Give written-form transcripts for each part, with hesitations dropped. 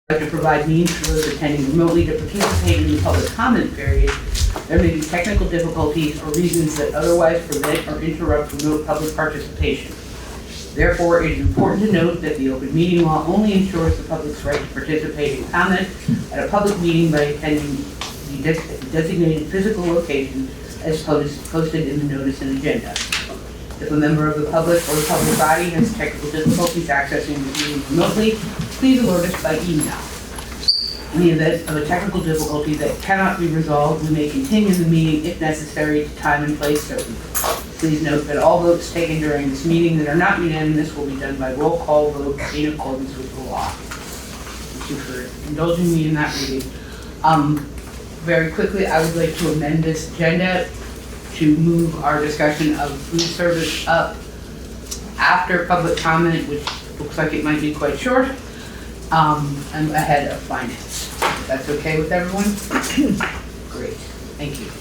to provide means for those attending remotely to participate in the public comment period, there may be technical difficulties or reasons that otherwise prevent or interrupt remote public participation. Therefore, it is important to note that the open meeting law only ensures the public's right to participate in comment at a public meeting by attending the designated physical location as posted in the notice and agenda. If a member of the public or the public body has technical difficulties accessing the meeting remotely, please alert us by email. In the event of a technical difficulty that cannot be resolved, we may continue the meeting if necessary to time and place certain. Please note that all votes taken during this meeting that are not unanimous will be done by roll call vote in accordance with the law. Thank you for indulging me in that reading. Very quickly, I would like to amend this agenda to move our discussion of food service up after public comment, which looks like it might be quite short, and ahead of finance. If that's okay with everyone? Great, thank you.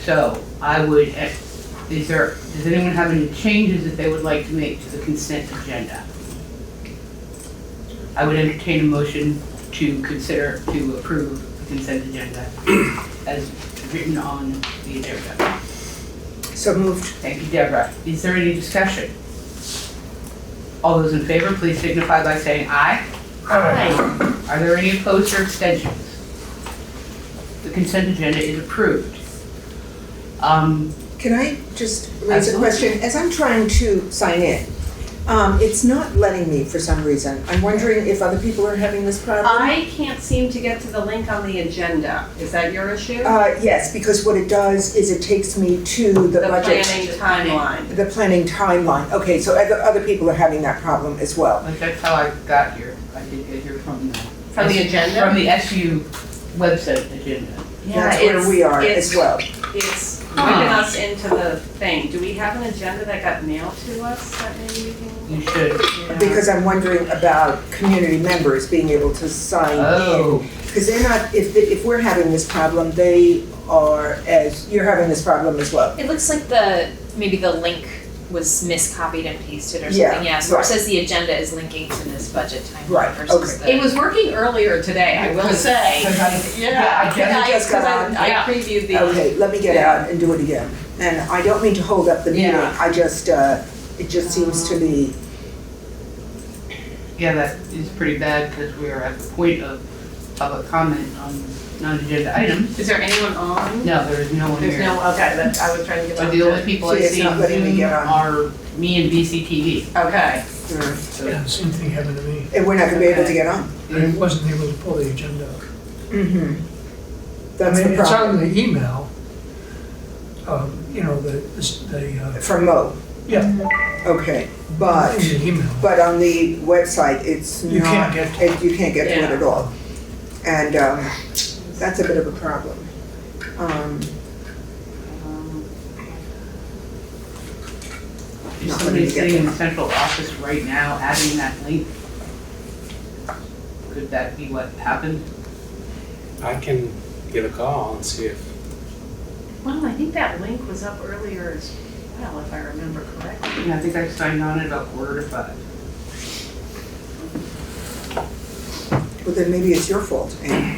So I would, does anyone have any changes that they would like to make to the consent agenda? I would entertain a motion to approve the consent agenda as written on the agenda. So moved. Thank you, Deborah. Is there any discussion? All those in favor, please signify by saying aye. Aye. Are there any opposed or abstentions? The consent agenda is approved. Can I just raise Absolutely. a question? As I'm trying to sign in, it's not letting me for some reason. I'm wondering if other people are having this problem? I can't seem to get to the link on the agenda. Is that your issue? Yes, because what it does is it takes me to the budget. Planning timeline. The planning timeline. Okay, so other people are having that problem as well. Like that's how I got here. I did get here from the agenda? From the SU website agenda. That's where we are as well. It's bringing us into the thing. Do we have an agenda that got mailed to us that maybe you can? You should. Yeah. Because I'm wondering about community members being able to sign in. Because they're not, if we're having this problem, they are, as you're having this problem as well. It looks like maybe the link was miscopied and pasted or something, Yeah, so right. it says the agenda is linking to this budget timeline Right, versus okay. It was working earlier today, I will say. Yeah, I just got on. I previewed the. Okay, let me get out and do it again. And I don't mean to hold up the meeting, Yeah. I just, it just seems to be, Yeah, that is pretty bad because we are at the point of public comment on non-agenda items. Is there anyone on? No, there is no one There's here. no, okay, I was trying to get But on. the only people I See, it's see not on letting me Zoom get on. are me and BCTV. Okay. So Yeah, same thing happened to me. and we're not gonna be able to get on. I wasn't able to pull the agenda up. Mm-hmm. I That's mean, the it's on problem. the email, you know, the From Mo, yeah, okay, but, in the email. but on the website, it's You not, can't get to you can't get to it Yeah. at all. And, that's a bit of a problem. is Not somebody letting me get sitting in there. the central office right now adding that link? Could that be what happened? I can give a call and see if, Well, I think that link was up earlier as well, if I remember correctly. Yeah, I think I signed on at about 4:45. Well, then maybe it's your fault, Anne.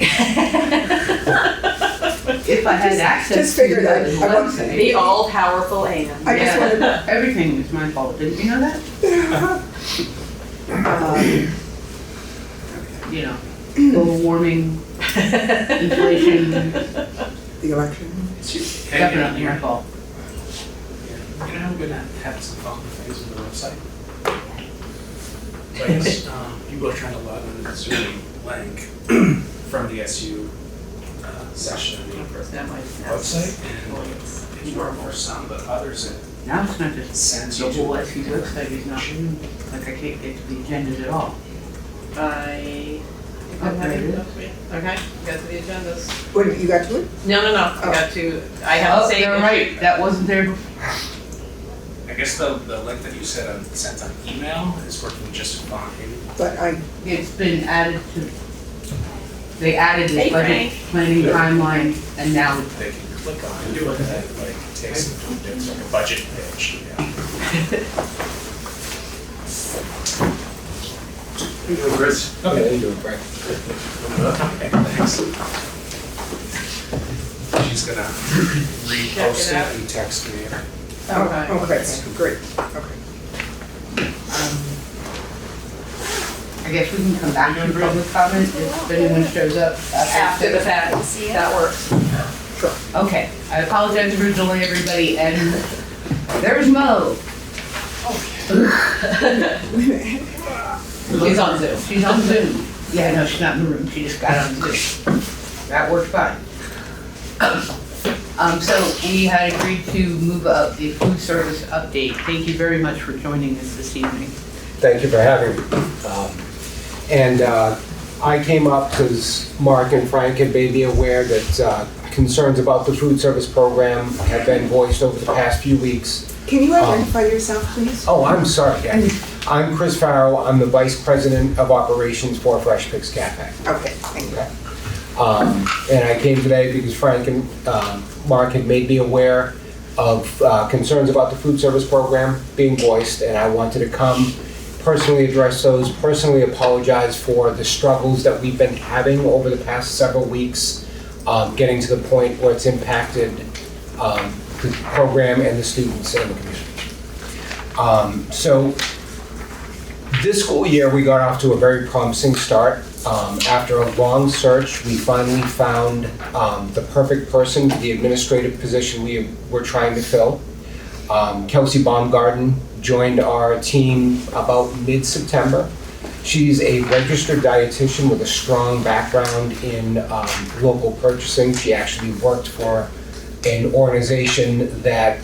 If I had access just to figured the I want- website. The all-powerful Anne. I just wanted to- Everything is my fault, didn't you know that? You know, global warming, inflation, The election. definitely my fault. you know, I'm gonna have some fun things with the website. So I guess people are trying to log on to the Zoom link from the SU session on the website. And it's worked for some, but others it Now it's not just sends the you whole to SU website is not, like I can't get to the agendas at all. Oh, there it is. Okay, got to the agendas. What, you got to it? No, I Oh. got to, I have Oh, the same you're issue. right, that wasn't there before. I guess the link that you said sent on email is working just fine. But It's been added to, they added this Hey, budget Frank. planning timeline and now They can click on and do it, like takes them to it's like a budget page. Yeah. You go, Chris. Okay, you do it, Frank. Okay, thanks. She's gonna repost it and text me. Okay. Okay, great, okay. I guess we can come back to public comment if anyone shows up After the fact, that works. Okay, I apologize originally, everybody, and there's Mo. She's on Zoom. She's on Zoom. Yeah, no, she's not in the room, she just got on Zoom. That worked fine. So we had agreed to move up the food service update. Thank you very much for joining us this evening. Thank you for having me. I came up because Mark and Frank had made me aware that concerns about the food service program have been voiced over the past few weeks. Can you identify yourself, please? Oh, I'm sorry, Kathy. I'm Chris Farrow. I'm the Vice President of Operations for Fresh Picks Cafe. Okay, thank you. And I came today because Frank and Mark had made me aware of concerns about the food service program being voiced, and I wanted to come personally address those, personally apologize for the struggles that we've been having over the past several weeks, getting to the point where it's impacted the program and the students and the community. So this school year, we got off to a very promising start. After a long search, we finally found the perfect person for the administrative position we were trying to fill. Kelsey Baumgarten joined our team about mid-September. She's a registered dietitian with a strong background in local purchasing. She actually worked for an organization that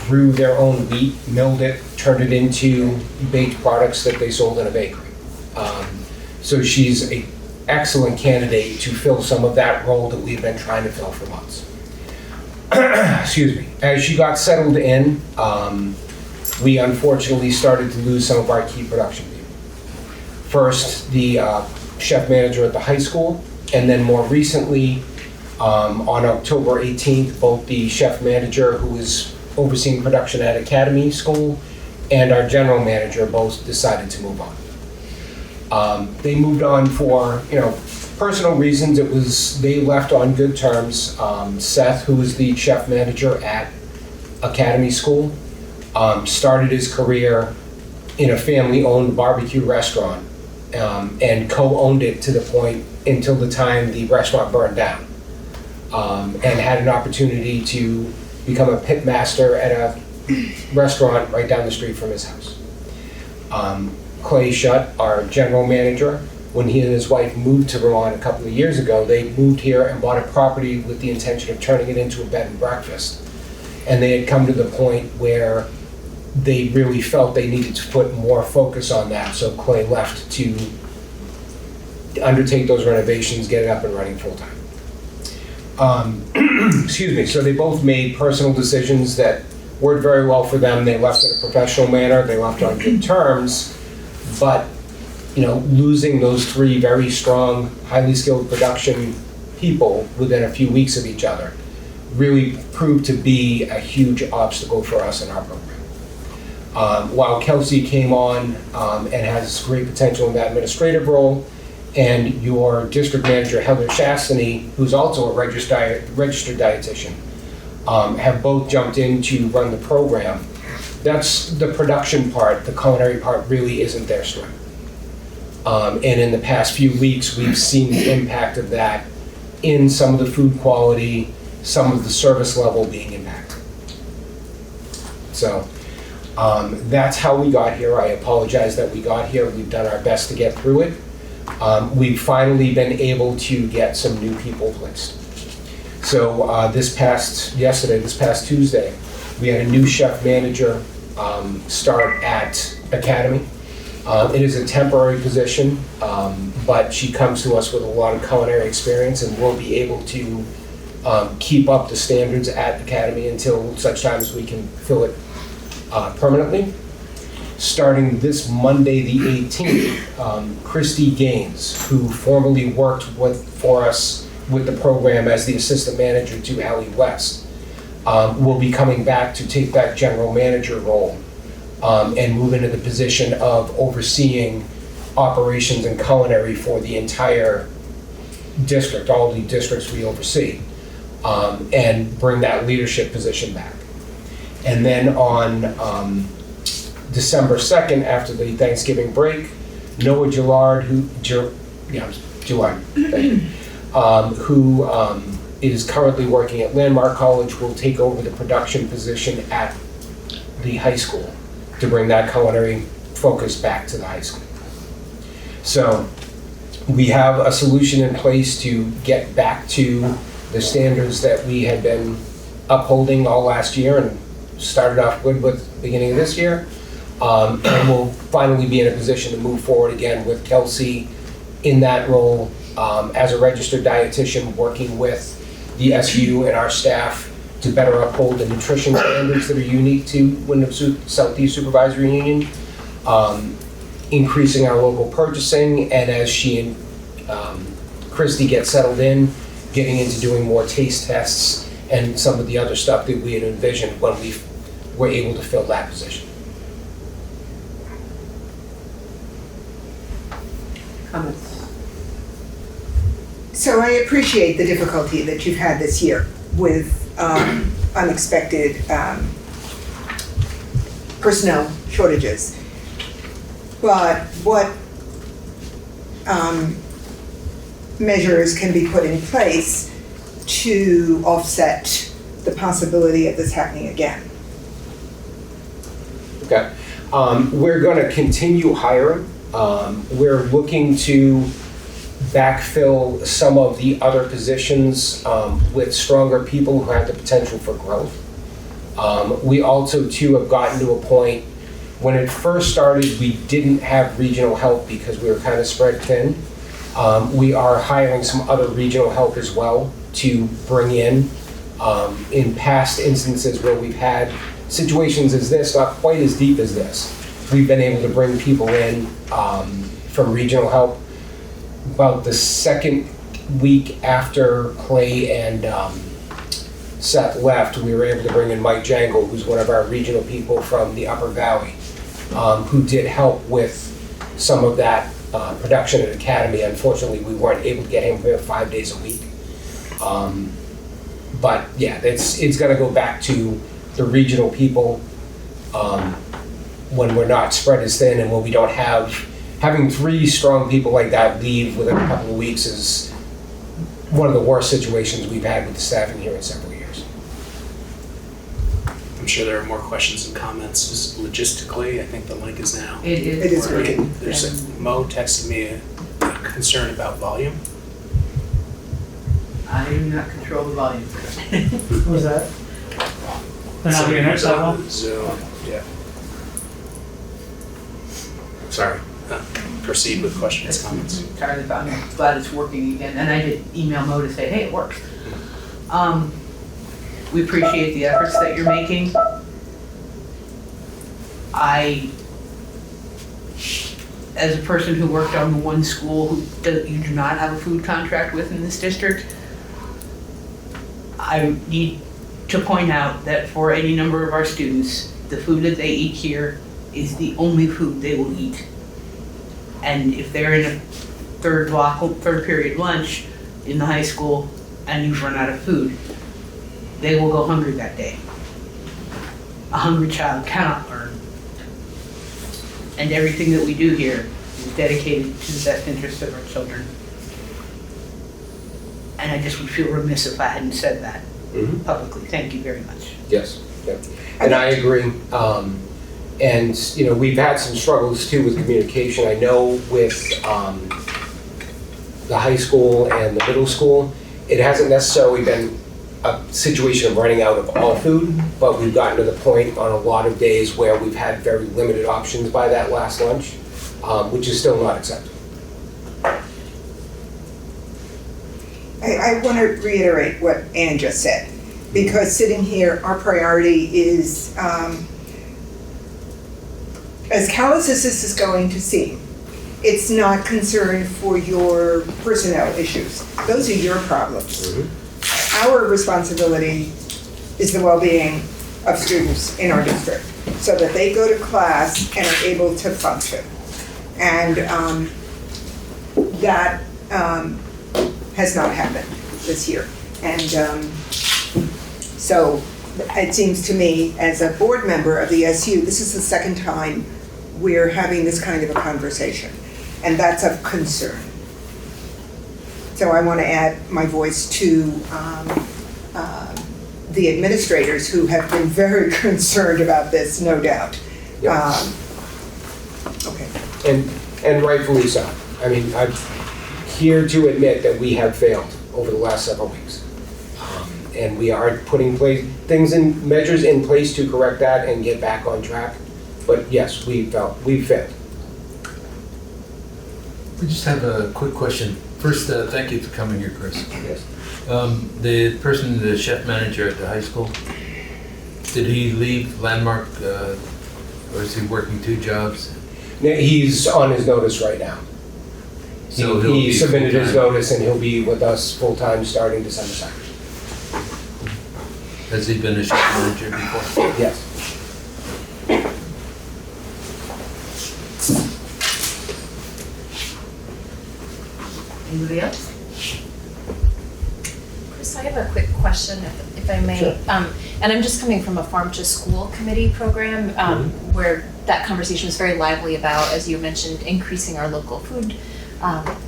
grew their own wheat, milled it, turned it into baked products that they sold in a bakery. So she's an excellent candidate to fill some of that role that we've been trying to fill for months. Excuse me. As she got settled in, we unfortunately started to lose some of our key production people. First, the chef manager at the high school, and then more recently, on October 18th, both the chef manager who was overseeing production at Academy School and our general manager both decided to move on. They moved on for, personal reasons. They left on good terms. Seth, who was the chef manager at Academy School, started his career in a family-owned barbecue restaurant and co-owned it to the point until the time the restaurant burned down, and had an opportunity to become a pit master at a restaurant right down the street from his house. Clay Shutt, our general manager, when he and his wife moved to Vermont a couple of years ago, they moved here and bought a property with the intention of turning it into a bed and breakfast. And they had come to the point where they really felt they needed to put more focus on that, so Clay left to undertake those renovations, get it up and running full-time. Excuse me, so they both made personal decisions that worked very well for them. They left in a professional manner, they left on good terms, but losing those three very strong, highly skilled production people within a few weeks of each other really proved to be a huge obstacle for us in our program. While Kelsey came on and has great potential in that administrative role, and your district manager, Heather Chastity, who's also a registered dietitian, have both jumped in to run the program. That's the production part. The culinary part really isn't their strength. And in the past few weeks, we've seen the impact of that in some of the food quality, some of the service level being impacted. So that's how we got here. I apologize that we got here. We've done our best to get through it. We've finally been able to get some new people placed. So this past Tuesday, we had a new chef manager start at Academy. It is a temporary position, but she comes to us with a lot of culinary experience and will be able to keep up the standards at Academy until such time as we can fill it permanently. Starting this Monday, the 18th, Christy Gaines, who formerly worked for us with the program as the assistant manager to Allie West, will be coming back to take that general manager role and move into the position of overseeing operations and culinary for the entire district, all the districts we oversee, and bring that leadership position back. And then on December 2nd, after the Thanksgiving break, Noah Gillard, Gillard, who is currently working at Landmark College, will take over the production position at the high school to bring that culinary focus back to the high school. So we have a solution in place to get back to the standards that we had been upholding all last year and started off good with the beginning of this year. And we'll finally be in a position to move forward again with Kelsey in that role as a registered dietitian, working with the SU and our staff to better uphold the nutrition standards that are unique to Windham Southeast Supervisory Union, increasing our local purchasing, and as she and Christy get settled in, getting into doing more taste tests and some of the other stuff that we had envisioned when we were able to fill that position. Comments? So I appreciate the difficulty that you've had this year with unexpected personnel shortages. But what measures can be put in place to offset the possibility of this happening again? Okay. We're going to continue hiring. We're looking to backfill some of the other positions with stronger people who have the potential for growth. We also, too, have gotten to a point, when it first started, we didn't have regional help because we were kind of spread thin. We are hiring some other regional help as well to bring in past instances where we've had situations as this, not quite as deep as this. We've been able to bring people in from regional help. About the second week after Clay and Seth left, we were able to bring in Mike Jangle, who's one of our regional people from the Upper Valley, who did help with some of that production at Academy. Unfortunately, we weren't able to get him here 5 days a week. But yeah, it's gonna go back to the regional people when we're not spread as thin and when we don't have, having 3 strong people like that leave within a couple of weeks is one of the worst situations we've had with the staffing here in several years. I'm sure there are more questions and comments. Just logistically, I think the link is now. It is. It is working. working. There's Mo texted me a concern about volume. I do not control the volume. What was that? They're not getting it, so Zoom, yeah. Sorry. Proceed with questions, comments. Entirely fine. I'm glad it's working again. And I did email Mo to say, hey, it works. We appreciate the efforts that you're making. As a person who worked on the one school you do not have a food contract with in this district, I need to point out that for any number of our students, the food that they eat here is the only food they will eat. And if they're in a third period lunch in the high school and you've run out of food, they will go hungry that day. A hungry child cannot learn. And everything that we do here is dedicated to the best interest of our children. And I just would feel remiss if I hadn't said that publicly. Thank you very much. Yes, yeah. And I agree. And, you know, we've had some struggles too with communication. I know with the high school and the middle school, it hasn't necessarily been a situation of running out of all food, but we've gotten to the point on a lot of days where we've had very limited options by that last lunch, which is still not acceptable. I want to reiterate what Ann just said, because sitting here, our priority is, as callous as this is going to seem, it's not concern for your personnel issues. Those are your problems. Our responsibility is the well-being of students in our district, so that they go to class and are able to function. And that has not happened this year. And so it seems to me, as a board member of the SU, this is the second time we're having this kind of a conversation. And that's of concern. So I want to add my voice to the administrators who have been very concerned about this, no doubt. Yeah. Okay. And rightfully so. I mean, I'm here to admit that we have failed over the last several weeks. And we are putting measures in place to correct that and get back on track. But yes, we've failed. We just have a quick question. First, thank you for coming here, Chris. Yes. The chef manager at the high school, did he leave Landmark, or is he working 2 jobs? He's on his notice right now. So He submitted his full-time. notice and he'll be with us full-time starting December 2nd. Has he been a chef manager before? Yes. Anybody else? Chris, I have a quick question, if I may. Sure. And I'm just coming from a farm to school committee program where that conversation was very lively about, as you mentioned, increasing our local food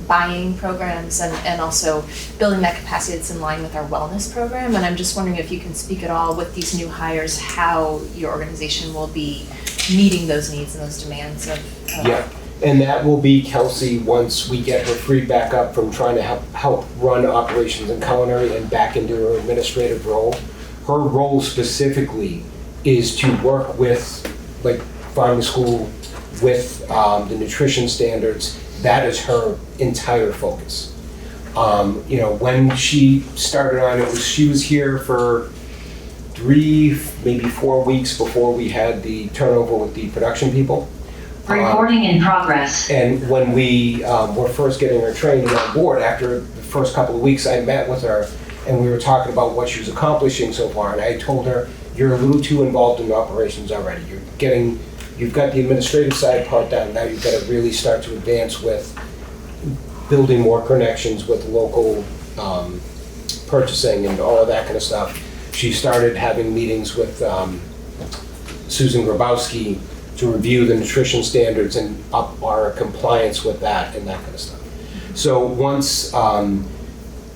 buying programs and also building that capacity that's in line with our wellness program. And I'm just wondering if you can speak at all with these new hires, how your organization will be meeting those needs and those demands of Yeah, and that will be Kelsey once we get her freed back up from trying to help run operations and culinary and back into her administrative role. Her role specifically is to work with, like, farm to school, with the nutrition standards. That is her entire focus. When she started on she was here for 3, maybe 4 weeks before we had the turnover with the production people. Recording in progress. And when we were first getting her trained on board, after the first couple of weeks, I met with her and we were talking about what she was accomplishing so far. And I told her, you're a little too involved in operations already. You've got the administrative side part down. Now you've got to really start to advance with building more connections with local purchasing and all of that kind of stuff. She started having meetings with Susan Grabowski to review the nutrition standards and up our compliance with that and that kind of stuff. So once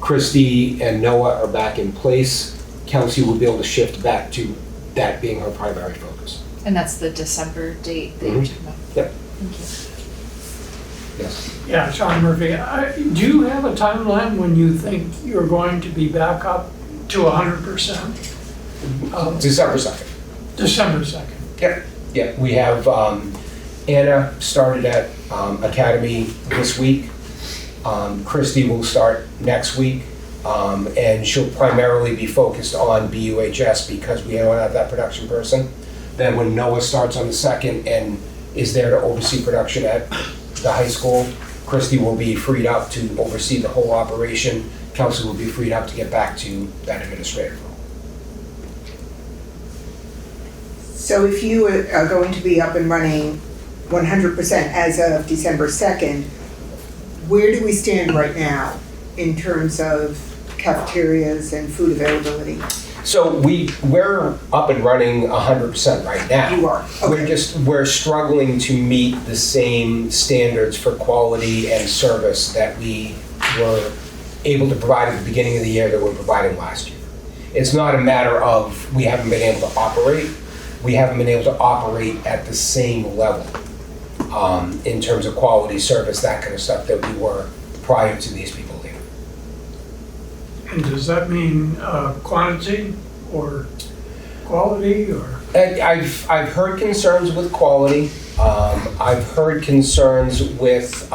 Christy and Noah are back in place, Kelsey will be able to shift back to that being her primary focus. and that's the December date that you're talking about? Yep. Thank you. Yes. Yeah, Sean Murphy, do you have a timeline when you think you're going to be back up to 100%? December 2nd. December 2nd. Yep. Yeah, we have Anna started at Academy this week. Christy will start next week, and she'll primarily be focused on BUHS because we don't have that production person. Then when Noah starts on the 2nd and is there to oversee production at the high school, Christy will be freed up to oversee the whole operation. Kelsey will be freed up to get back to that administrative role. So if you are going to be up and running 100% as of December 2nd, where do we stand right now in terms of cafeterias and food availability? So we're up and running 100% right now. You are, okay. We're struggling to meet the same standards for quality and service that we were able to provide at the beginning of the year that we were providing last year. It's not a matter of we haven't been able to operate. We haven't been able to operate at the same level in terms of quality, service, that kind of stuff that we were prior to these people leaving. And does that mean quantity or quality or? I've heard concerns with quality. I've heard concerns with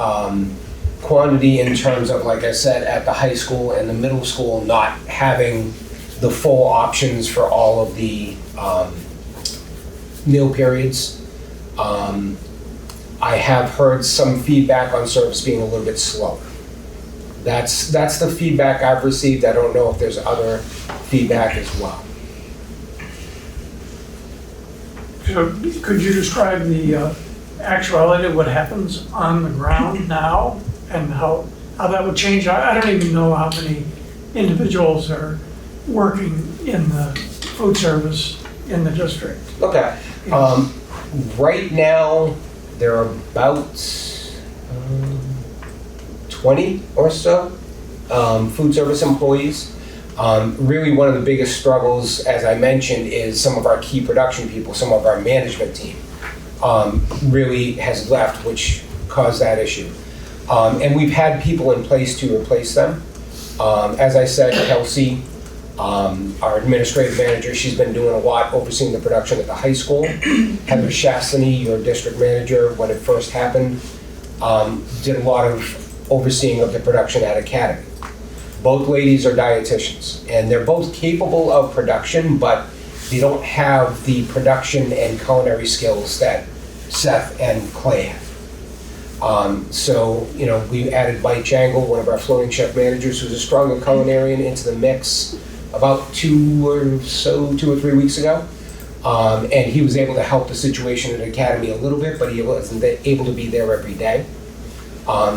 quantity in terms of, like I said, at the high school and the middle school not having the full options for all of the meal periods. I have heard some feedback on service being a little bit slower. That's the feedback I've received. I don't know if there's other feedback as well. So could you describe the actuality what happens on the ground now and how that would change. I don't even know how many individuals are working in the food service in the district. Okay. Right now, there are about 20 or so food service employees. Really one of the biggest struggles, as I mentioned, is some of our key production people, some of our management team really has left, which caused that issue. And we've had people in place to replace them. As I said, Kelsey, our administrative manager, she's been doing a lot overseeing the production at the high school. Heather Shastany, your district manager, when it first happened, did a lot of overseeing of the production at Academy. Both ladies are dietitians, and they're both capable of production, but they don't have the production and culinary skills that Seth and Clay have. So, we added Mike Jangle, one of our floating chef managers, who's a stronger culinarian, into the mix about 2 or 3 weeks ago. And he was able to help the situation at Academy a little bit, but he wasn't able to be there every day.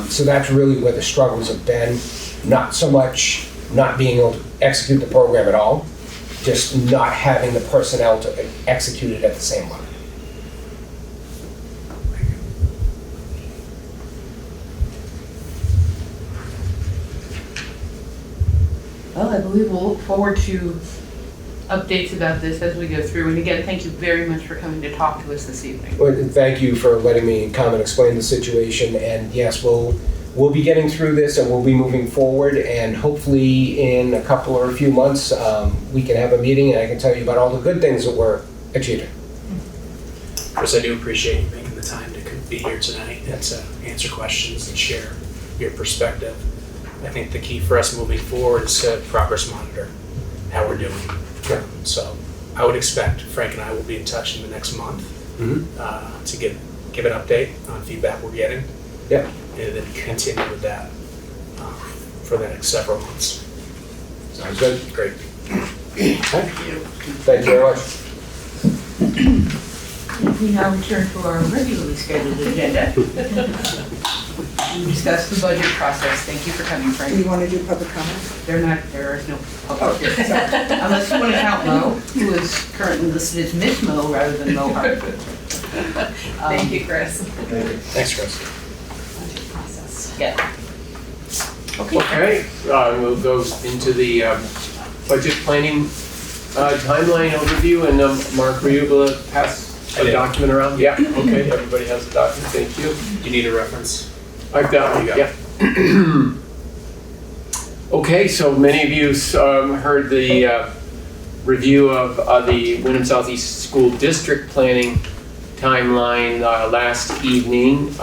So that's really where the struggles have been. Not so much not being able to execute the program at all, just not having the personnel to execute it at the same level. Well, I believe we'll look forward to updates about this as we go through. And again, thank you very much for coming to talk to us this evening. Well, thank you for letting me come and explain the situation. And yes, we'll be getting through this and we'll be moving forward. And hopefully in a couple or a few months, we can have a meeting and I can tell you about all the good things that we're achieving. Chris, I do appreciate you making the time to be here tonight and to answer questions and share your perspective. I think the key for us moving forward is to progress monitor how we're doing. Sure. So I would expect Frank and I will be in touch in the next month to give an update on feedback we're getting. Yep. And then continue with that for the next several months. Sounds good. Great. Thank you. Thank you very much. We now return to our regularly scheduled agenda. We discuss the budget process. Thank you for coming, Do Frank. you want to do public comment? There is no public here. Unless you want to count Mo, who is currently listed as Miss Mo rather than Mo Hart. Thank you, Chris. Thanks, Chris. Yeah. Okay, we'll go into the budget planning timeline overview, and Mark, were you able to pass a document around? Yeah, okay, everybody has a document, thank you. You need a reference? I've got one, yeah. Okay, so many of you heard the review of the Windham Southeast School District planning timeline last evening.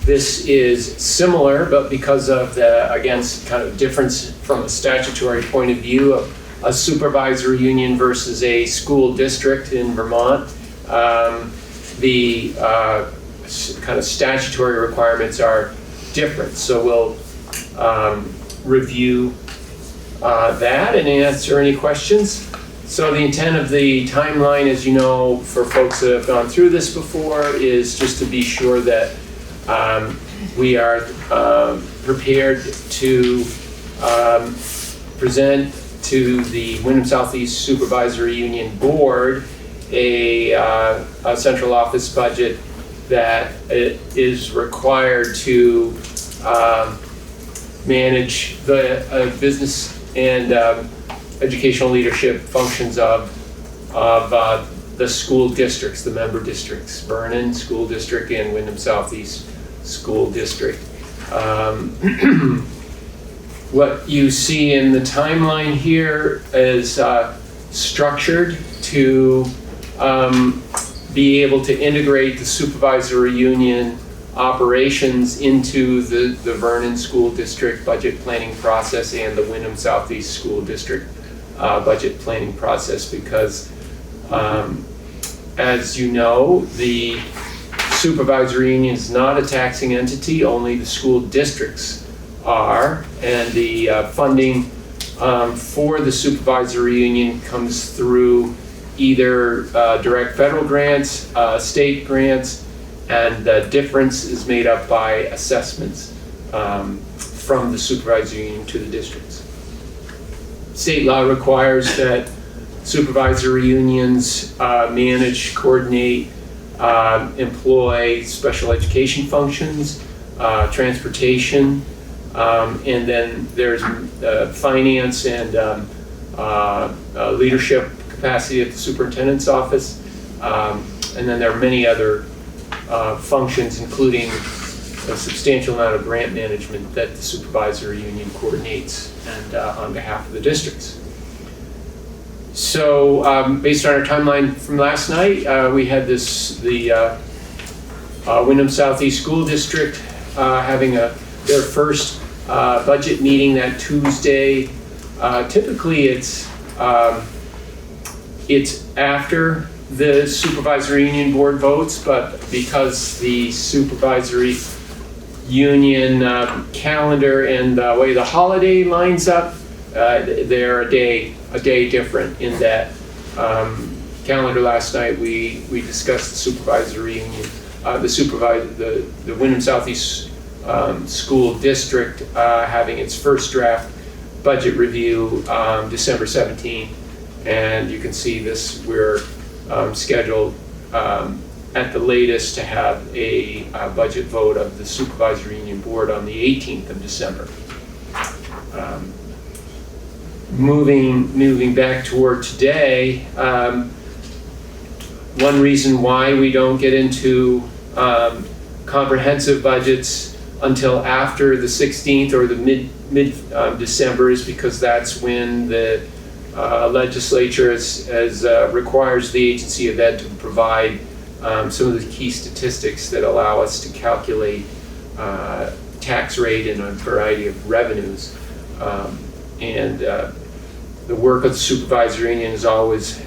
This is similar, but because of the, again, kind of difference from a statutory point of view of a supervisory union versus a school district in Vermont, the kind of statutory requirements are different. So we'll review that and answer any questions. So the intent of the timeline, as you know, for folks that have gone through this before, is just to be sure that we are prepared to present to the Windham Southeast Supervisory Union Board a central office budget that is required to manage the business and educational leadership functions of the school districts, the member districts, Vernon School District and Windham Southeast School District. What you see in the timeline here is structured to be able to integrate the supervisory union operations into the Vernon School District budget planning process and the Windham Southeast School District budget planning process, because as you know, the supervisory union is not a taxing entity, only the school districts are, and the funding for the supervisory union comes through either direct federal grants, state grants, and the difference is made up by assessments from the supervisory union to the districts. State law requires that supervisory unions manage, coordinate, employ special education functions, transportation, and then there's finance and leadership capacity at the superintendent's office. And then there are many other functions, including a substantial amount of grant management that the supervisory union coordinates and on behalf of the districts. So based on our timeline from last night, we had the Windham Southeast School District having their first budget meeting that Tuesday. Typically it's after the supervisory union board votes, but because the supervisory union calendar and the way the holiday lines up, they're a day different in that calendar. Last night we discussed the supervisory union, the Windham Southeast School District having its first draft budget review December 17th, and you can see this, we're scheduled at the latest to have a budget vote of the supervisory union board on the 18th of December. Moving back toward today, one reason why we don't get into comprehensive budgets until after the 16th or the mid December is because that's when the legislature requires the agency of ed to provide some of the key statistics that allow us to calculate tax rate and a variety of revenues. And the work of the supervisory union is always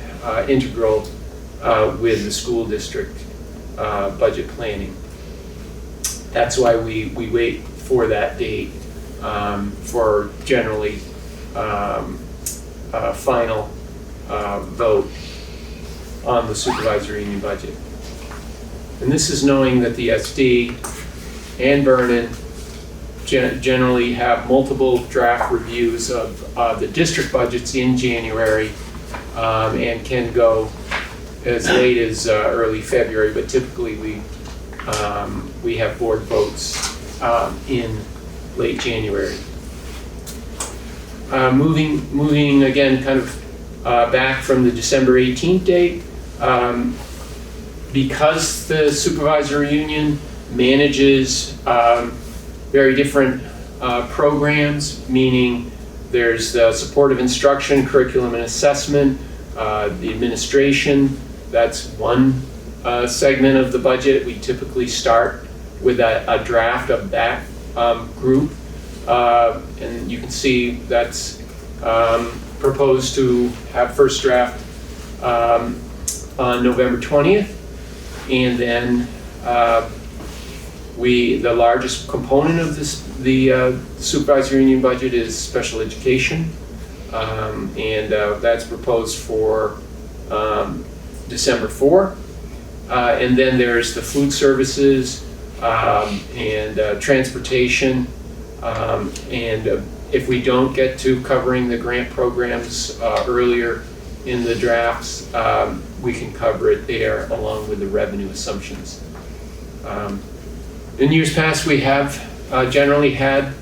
integral with the school district budget planning. That's why we wait for that date for generally final vote on the supervisory union budget. And this is knowing that the SD and Vernon generally have multiple draft reviews of the district budgets in January and can go as late as early February, but typically we have board votes in late January. Moving again kind of back from the December 18th date, because the supervisory union manages very different programs, meaning there's the supportive instruction, curriculum and assessment, the administration, that's one segment of the budget. We typically start with a draft of that group. And you can see that's proposed to have first draft on November 20th. And then the largest component of the supervisory union budget is special education. And that's proposed for December 4. And then there's the food services and transportation. And if we don't get to covering the grant programs earlier in the drafts, we can cover it there along with the revenue assumptions. In years past, we have generally had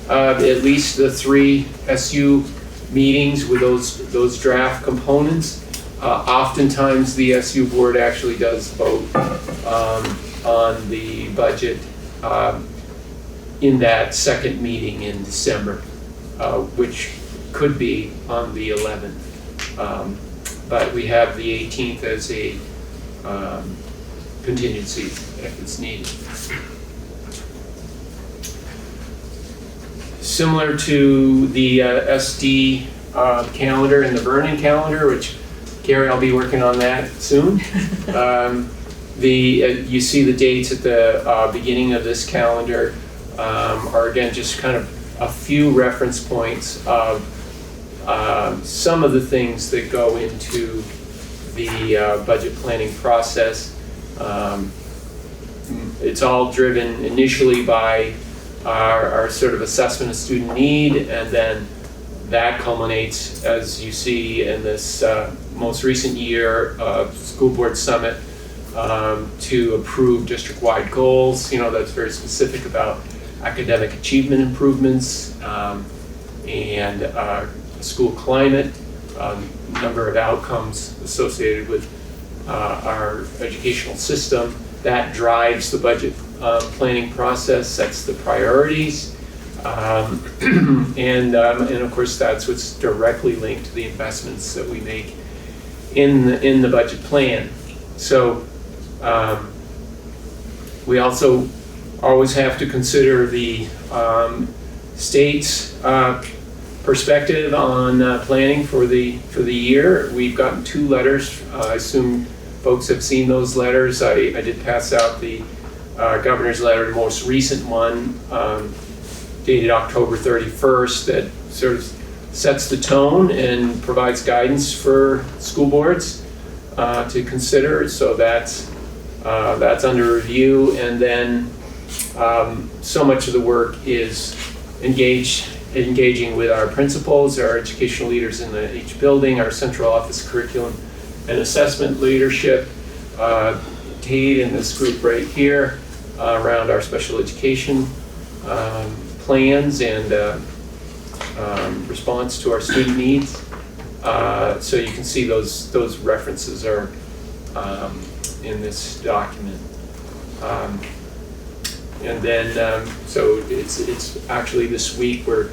at least the 3 SU meetings with those draft components. Oftentimes, the SU board actually does vote on the budget in that second meeting in December, which could be on the 11th. But we have the 18th as a contingency if it's needed. Similar to the SD calendar and the Vernon calendar, which Carrie, I'll be working on that soon. You see the dates at the beginning of this calendar are again just kind of a few reference points of some of the things that go into the budget planning process. it's all driven initially by our sort of assessment of student need, and then that culminates, as you see in this most recent year of school board summit, to approve district-wide goals. That's very specific about academic achievement improvements and school climate, number of outcomes associated with our educational system. That drives the budget planning process, sets the priorities, and of course that's what's directly linked to the investments that we make in the budget plan. So we also always have to consider the state's perspective on planning for the year. We've gotten 2 letters. I assume folks have seen those letters. I did pass out the governor's letter, the most recent one, dated October 31st, that sort of sets the tone and provides guidance for school boards to consider. So that's under review. And then so much of the work is engaging with our principals, our educational leaders in each building, our central office curriculum and assessment leadership, Tate and this group right here around our special education plans and response to our student needs. So you can see those references are in this document. And then, so it's actually this week we're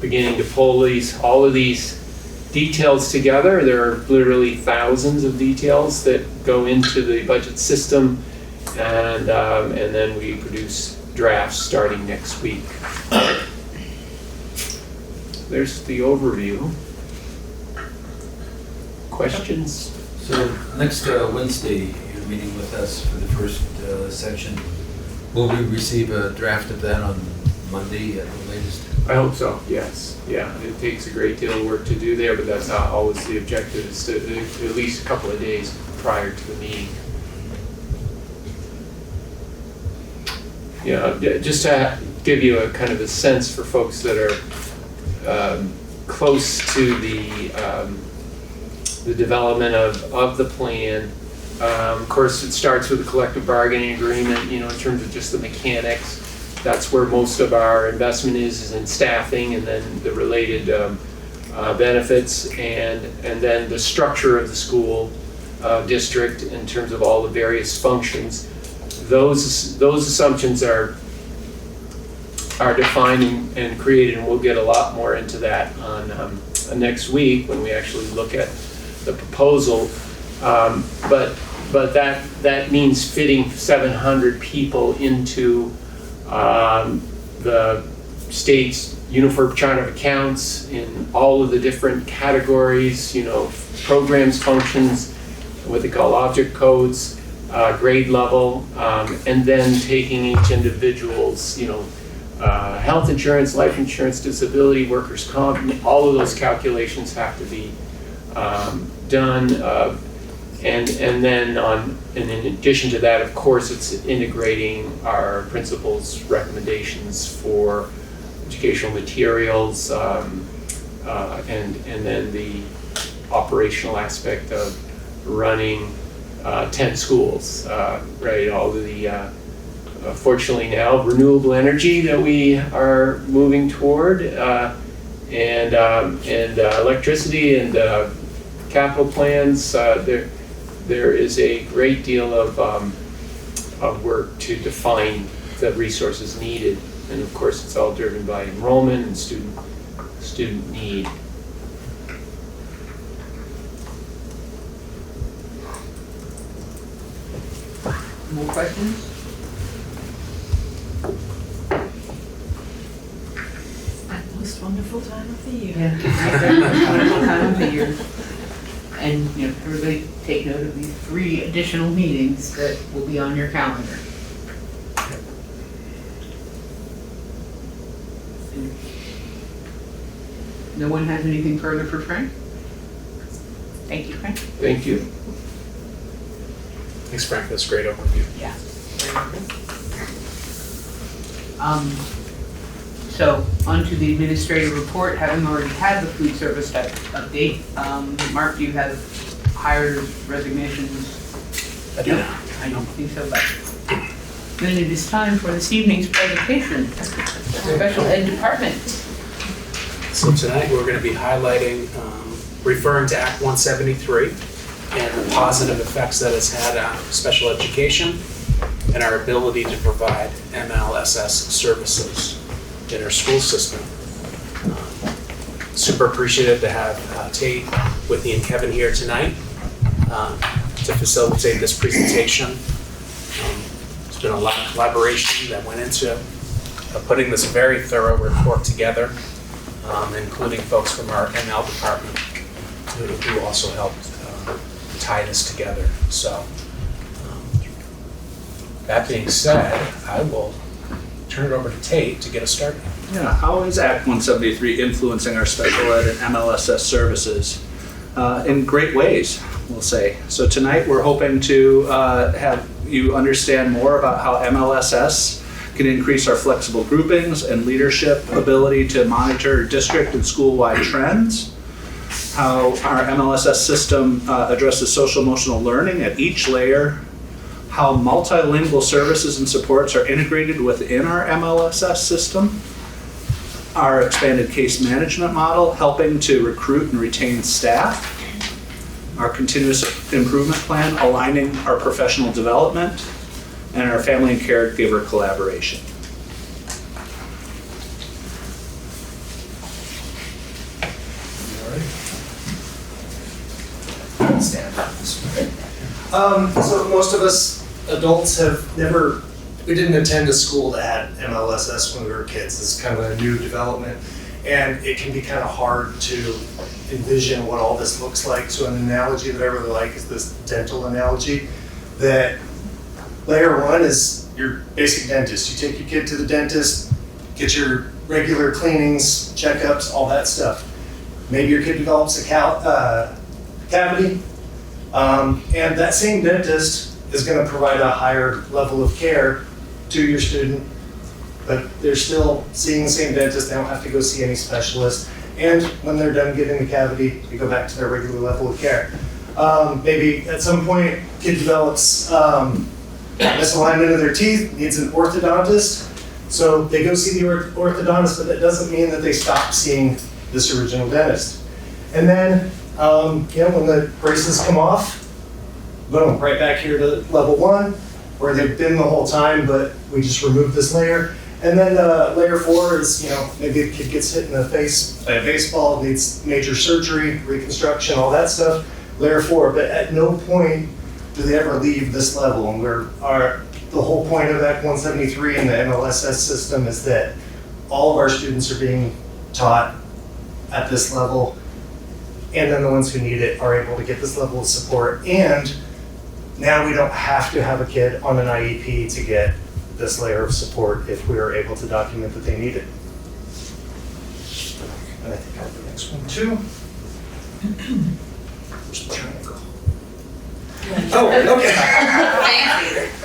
beginning to pull all of these details together. There are literally thousands of details that go into the budget system, and then we produce drafts starting next week. There's the overview. Questions? So next Wednesday, you're meeting with us for the first section. Will we receive a draft of that on Monday at the latest? I hope so, yes. Yeah, it takes a great deal of work to do there, but that's not always the objective, is to at least a couple of days prior to the meeting. Just to give you a kind of a sense for folks that are close to the development of the plan. Of course, it starts with a collective bargaining agreement, in terms of just the mechanics. That's where most of our investment is in staffing, and then the related benefits, and then the structure of the school district in terms of all the various functions. Those assumptions are defined and created, and we'll get a lot more into that on next week when we actually look at the proposal. But that means fitting 700 people into the state's uniform chart of accounts in all of the different categories, programs, functions, what they call object codes, grade level, and then taking each individual's, health insurance, life insurance, disability, workers' comp, all of those calculations have to be done. And then and in addition to that, of course, it's integrating our principals' recommendations for educational materials, and then the operational aspect of running 10 schools, right? All of the fortunately now renewable energy that we are moving toward, and electricity and capital plans. There is a great deal of work to define the resources needed, and of course it's all driven by enrollment and student need. More questions? Most wonderful time of the year. Yeah, wonderful time of the year. And, everybody take note of these 3 additional meetings that will be on your calendar. No one has anything further for Frank? Thank you, Frank. Thank you. Thanks, Frank, that's a great overview. Yeah. So, on to the administrative report, having already had the food service update. Mark, do you have hires, resignations? I do. No, I don't think so, but then it is time for this evening's presentation. Special Ed Department. So tonight, we're going to be highlighting, referring to Act 173 and the positive effects that it's had on special education and our ability to provide MLSS services in our school system. Super appreciative to have Tate, Whitney, and Kevin here tonight to facilitate this presentation. There's been a lot of collaboration that went into putting this very thorough report together, including folks from our ML department who also helped tie this together. So, that being said, I will turn it over to Tate to get us started. Yeah, how is Act 173 influencing our special ed and MLSS services? In great ways, we'll say. So tonight we're hoping to have you understand more about how MLSS can increase our flexible groupings and leadership ability to monitor district and school-wide trends, how our MLSS system addresses social-emotional learning at each layer, how multilingual services and supports are integrated within our MLSS system, our expanded case management model helping to recruit and retain staff, our continuous improvement plan aligning our professional development, and our family and caregiver collaboration. Stand up. So most of us adults we didn't attend a school that had MLSS when we were kids. It's kind of a new development, and it can be kind of hard to envision what all this looks like. So an analogy that I really like is this dental analogy, that layer one is your basic dentist. You take your kid to the dentist, get your regular cleanings, checkups, all that stuff. Maybe your kid develops a cavity, and that same dentist is going to provide a higher level of care to your student, but they're still seeing the same dentist. They don't have to go see any specialist. And when they're done getting the cavity, they go back to their regular level of care. Maybe at some point, kid develops misalignment of their teeth, needs an orthodontist. So they go see the orthodontist, but that doesn't mean that they stop seeing this original dentist. And then, when the braces come off, boom, right back here to level one, where they've been the whole time, but we just removed this layer. And then layer four is, maybe a kid gets hit in the face by a baseball, needs major surgery, reconstruction, all that stuff. Layer four, but at no point do they ever leave this level. And the whole point of Act 173 and the MLSS system is that all of our students are being taught at this level, and then the ones who need it are able to get this level of support. And now we don't have to have a kid on an IEP to get this layer of support if we are able to document that they need it. And I think I'll have the next one too. Where's the triangle? Oh, okay.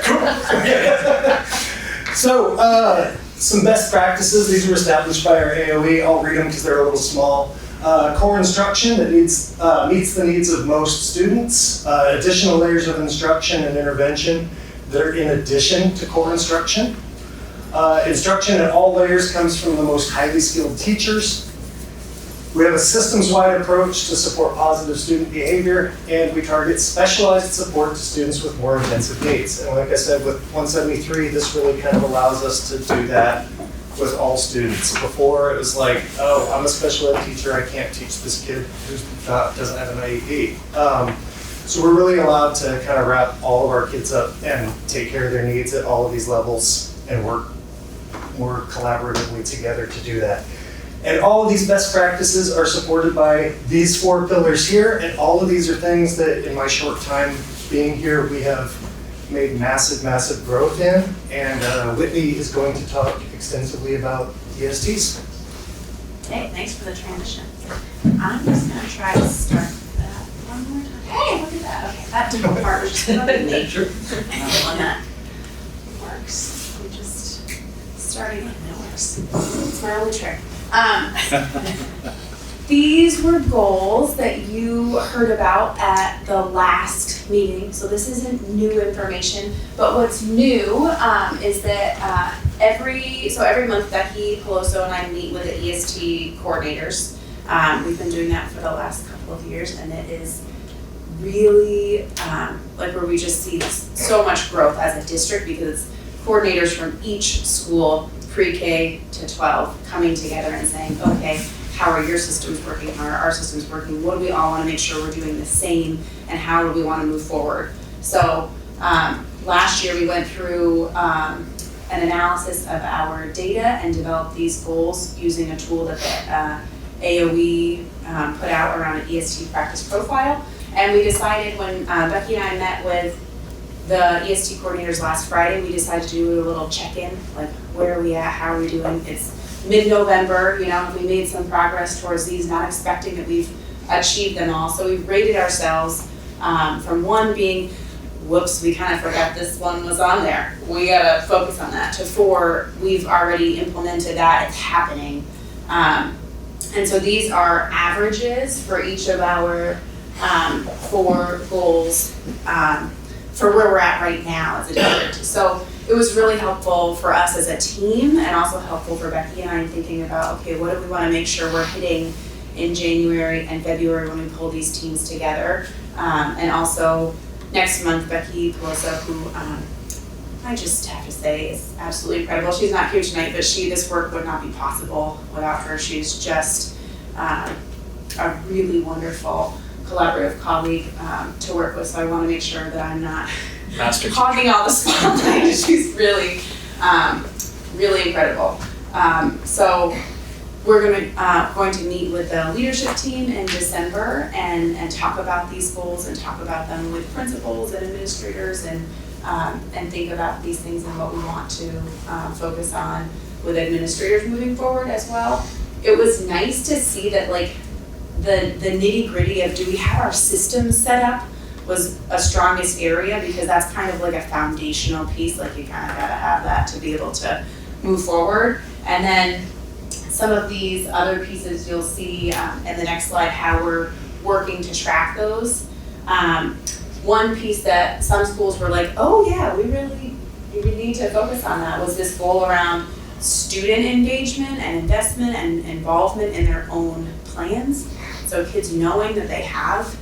Cool. So, some best practices. These were established by our AOE. I'll read them because they're a little small. Core instruction that meets the needs of most students. Additional layers of instruction and intervention that are in addition to core instruction. Instruction at all layers comes from the most highly skilled teachers. We have a systems-wide approach to support positive student behavior, and we target specialized support to students with more intensive needs. And like I said, with 173, this really kind of allows us to do that with all students. Before, it was like, oh, I'm a special ed teacher, I can't teach this kid who doesn't have an IEP. So we're really allowed to kind of wrap all of our kids up and take care of their needs at all of these levels and work more collaboratively together to do that. And all of these best practices are supported by these 4 pillars here, and all of these are things that in my short time being here, we have made massive, massive growth in, and Whitney is going to talk extensively about ESTs. Okay, thanks for the transition. I'm just going to try to start that one more time. Hey, look at that. Okay, that demo part was just going to be nature. works. We just starting it and it works. It's my only trick. These were goals that you heard about at the last meeting, so this isn't new information, but what's new is that every month Becky Peloso and I meet with the EST coordinators. We've been doing that for the last couple of years, and it is really like where we just see so much growth as a district because it's coordinators from each school, pre-K to 12, coming together and saying, okay, how are your systems working? How are our systems working? What do we all want to make sure we're doing the same? And how do we want to move forward? So last year we went through an analysis of our data and developed these goals using a tool that the AOE put out around an EST practice profile. And we decided when Becky and I met with the EST coordinators last Friday, we decided to do a little check-in, like where are we at, how are we doing? It's mid-November, we made some progress towards these, not expecting that we've achieved them all. So we've rated ourselves from 1 being, whoops, we kind of forgot this one was on there. We gotta focus on that, to 4, we've already implemented that, it's happening. And so these are averages for each of our 4 goals for where we're at right now as a district. So it was really helpful for us as a team and also helpful for Becky and I in thinking about, okay, what do we want to make sure we're hitting in January and February when we pull these teams together. And also next month, Becky Peloso, who I just have to say is absolutely incredible. She's not here tonight, but this work would not be possible without her. She's just a really wonderful collaborative colleague to work with, so I want to make sure that I'm not hogging all the spotlight. She's really, really incredible. So we're going to meet with the leadership team in December and talk about these goals and talk about them with principals and administrators and think about these things and what we want to focus on with administrators moving forward as well. It was nice to see that the nitty-gritty of do we have our systems set up was a strongest area, because that's kind of like a foundational piece, you kind of gotta have that to be able to move forward. And then some of these other pieces you'll see in the next slide, how we're working to track those. One piece that some schools were like, oh yeah, we really need to focus on that, was this goal around student engagement and investment and involvement in their own plans. So kids knowing that they have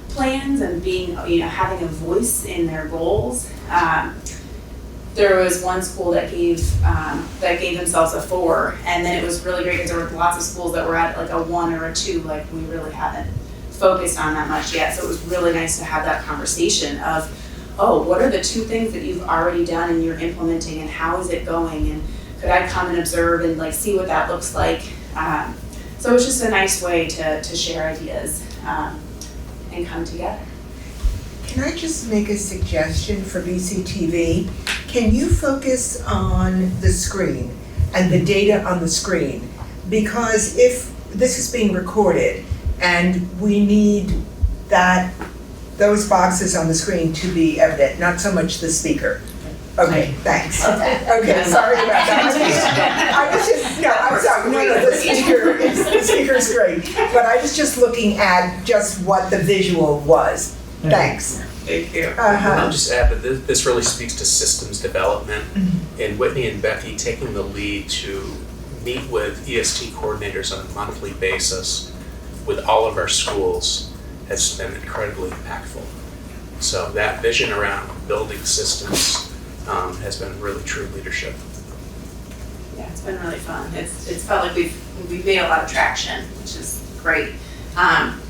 plans and being, having a voice in their goals. There was one school that gave themselves a 4, and then it was really great because there were lots of schools that were at a 1 or a 2, we really haven't focused on that much yet. So it was really nice to have that conversation of, oh, what are the 2 things that you've already done and you're implementing, and how is it going, and could I come and observe and see what that looks like. So it's just a nice way to share ideas and come together. Can I just make a suggestion for BCTV? Can you focus on the screen and the data on the screen? Because if this is being recorded and we need those boxes on the screen to be evident, not so much the speaker. Okay, thanks. Okay, sorry about that. I'm sorry, the speaker's great. But I was just looking at just what the visual was. Thanks. Thank you. I'll just add that this really speaks to systems development, and Whitney and Becky taking the lead to meet with EST coordinators on a monthly basis with all of our schools has been incredibly impactful. So that vision around building systems has been really true leadership. Yeah, it's been really fun. It's felt like we've made a lot of traction, which is great.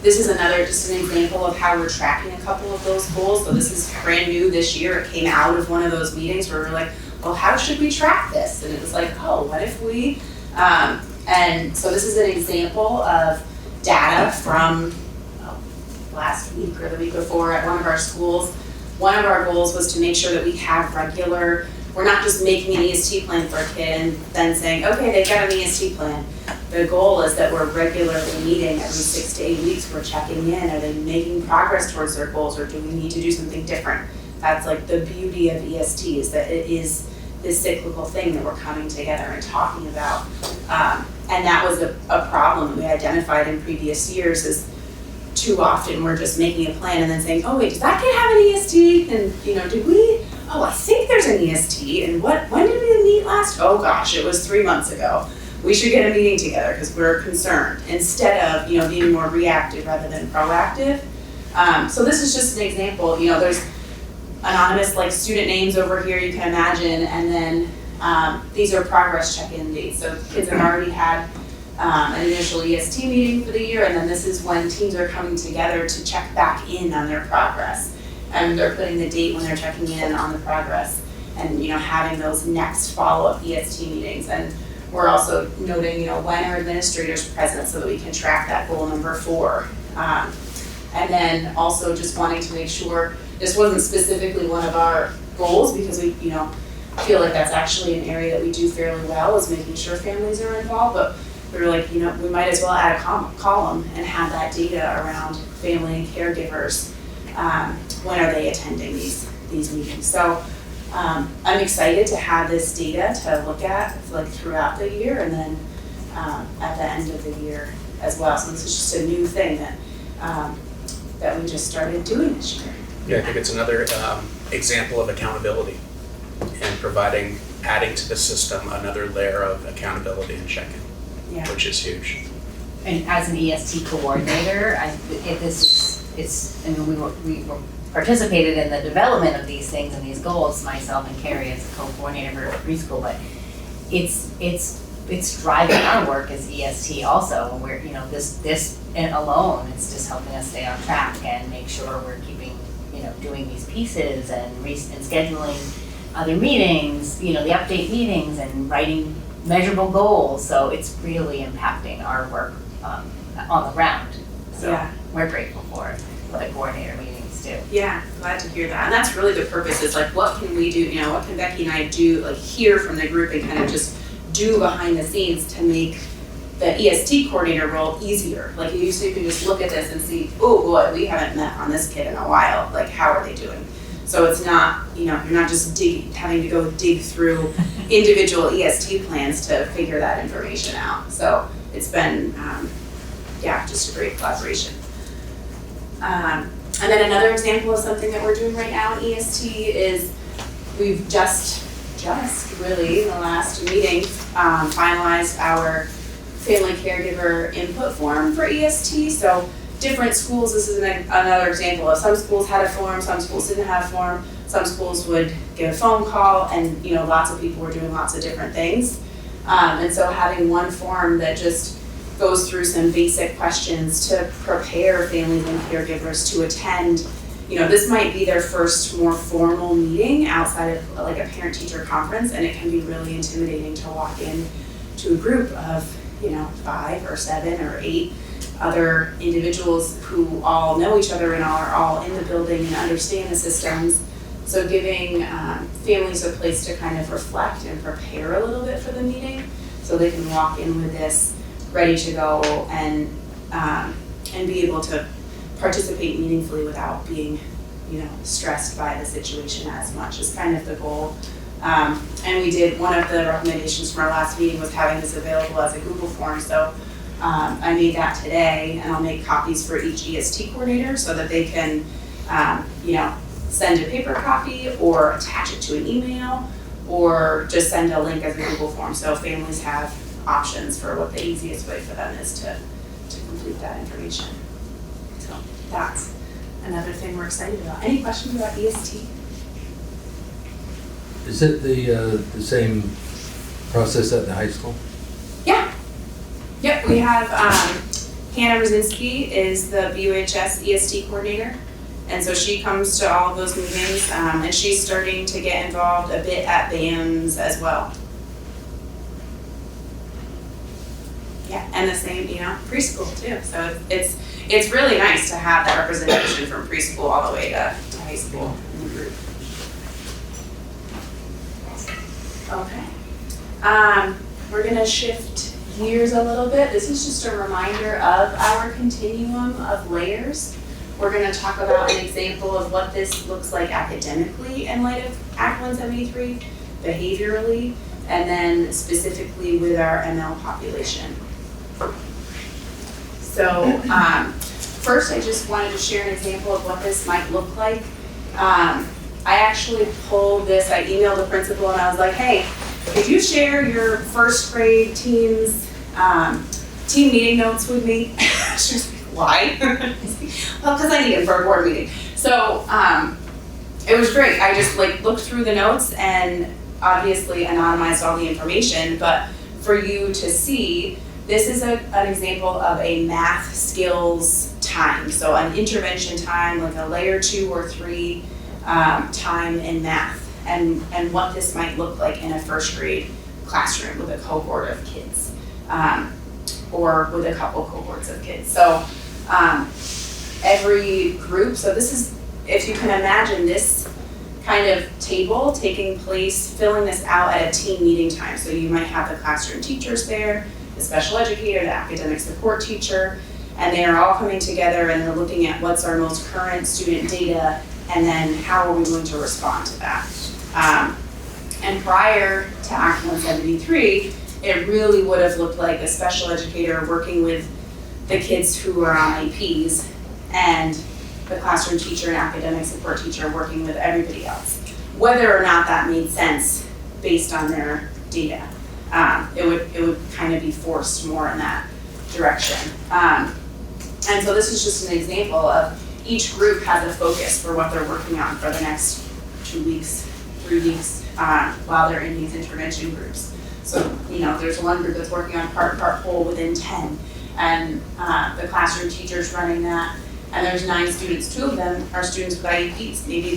This is just an example of how we're tracking a couple of those goals. So this is brand new this year. It came out of one of those meetings where we're like, well, how should we track this? And it was like, oh, what if we, and so this is an example of data from last week or the week before at one of our schools. One of our goals was to make sure that we have we're not just making an EST plan for a kid and then saying, okay, they've got an EST plan. The goal is that we're regularly meeting every 6 to 8 weeks. We're checking in. Are they making progress towards their goals, or do we need to do something different? That's the beauty of EST, is that it is this cyclical thing that we're coming together and talking about. And that was a problem we identified in previous years, is too often we're just making a plan and then saying, oh wait, does that kid have an EST? And did we? Oh, I think there's an EST. And when did we meet last? Oh gosh, it was 3 months ago. We should get a meeting together because we're concerned, instead of being more reactive rather than proactive. So this is just an example. There's anonymous student names over here, you can imagine, and then these are progress check-in dates. So kids have already had an initial EST meeting for the year, and then this is when teams are coming together to check back in on their progress. And they're putting the date when they're checking in on the progress, and having those next follow-up EST meetings. And we're also noting, when are administrators present so that we can track that goal number 4. And then also just wanting to make sure, this wasn't specifically one of our goals because we, feel like that's actually an area that we do fairly well, is making sure families are involved, but we were like, we might as well add a column and have that data around family and caregivers. When are they attending these meetings? So I'm excited to have this data to look at throughout the year, and then at the end of the year as well. So this is just a new thing that we just started doing this year. Yeah, I think it's another example of accountability and adding to the system another layer of accountability and check-in, which is huge. And as an EST coordinator, we participated in the development of these things and these goals, myself and Carrie as a co-coordinator for preschool, but it's driving our work as EST also. We're, this alone, it's just helping us stay on track and make sure we're keeping, doing these pieces and scheduling other meetings, the update meetings and writing measurable goals. So it's really impacting our work on the ground. So we're grateful for the coordinator meetings too. Yeah, glad to hear that. And that's really the purpose, is what can we do, what can Becky and I do, hear from the group and kind of just do behind the scenes to make the EST coordinator role easier. You can just look at this and see, oh boy, we haven't met on this kid in a while. How are they doing? So it's not, you're not just having to go dig through individual EST plans to figure that information out. So it's been, just a great collaboration. And then another example of something that we're doing right now in EST is we've just really in the last meeting finalized our family caregiver input form for EST. So different schools, this is another example of some schools had a form, some schools didn't have a form, some schools would get a phone call, and lots of people were doing lots of different things. And so having one form that just goes through some basic questions to prepare families and caregivers to attend. This might be their first more formal meeting outside of a parent-teacher conference, and it can be really intimidating to walk in to a group of 5 or 7 or 8 other individuals who all know each other and are all in the building and understand the systems. So giving families a place to kind of reflect and prepare a little bit for the meeting, so they can walk in with this ready to go and be able to participate meaningfully without being, stressed by the situation as much, is kind of the goal. And we did, one of the recommendations from our last meeting was having this available as a Google form. So I made that today, and I'll make copies for each EST coordinator so that they can, send a paper copy or attach it to an email, or just send a link as a Google form. So families have options for what the easiest way for them is to complete that information. So that's another thing we're excited about. Any questions about EST? Is it the same process at the high school? Yeah. Yep, we have Hannah Rosinski is the BUHS EST coordinator. And so she comes to all of those meetings, and she's starting to get involved a bit at BAMS as well. Yeah, and the same, preschool too. So it's really nice to have that representation from preschool all the way to high school in the group. Okay. We're gonna shift gears a little bit. This is just a reminder of our continuum of layers. We're gonna talk about an example of what this looks like academically in light of Act 173. behaviorally, and then specifically with our ML population. So first I just wanted to share an example of what this might look like. I actually pulled this, I emailed the principal and I was like, hey, could you share your first grade team's team meeting notes with me? She was like, why? Well, because I need it for a board meeting. So it was great. I just looked through the notes and obviously anonymized all the information, but for you to see, this is an example of a math skills time. So an intervention time, like a layer 2 or 3 time in math, and what this might look like in a first grade classroom with a cohort of kids, or with a couple cohorts of kids. So every group, so this is, if you can imagine this kind of table taking place, filling this out at a team meeting time. So you might have the classroom teachers there, the special educator, the academic support teacher, and they are all coming together and they're looking at what's our most current student data and then how are we going to respond to that. And prior to Act 173, it really would have looked like a special educator working with the kids who are on IEPs and the classroom teacher and academic support teacher working with everybody else. Whether or not that made sense based on their data, it would kind of be forced more in that direction. And so this is just an example of each group has a focus for what they're working on for the next 2 weeks, 3 weeks, while they're in these intervention groups. So, there's one group that's working on part whole within 10, and the classroom teacher's running that, and there's 9 students. 2 of them are students with IEPs. Maybe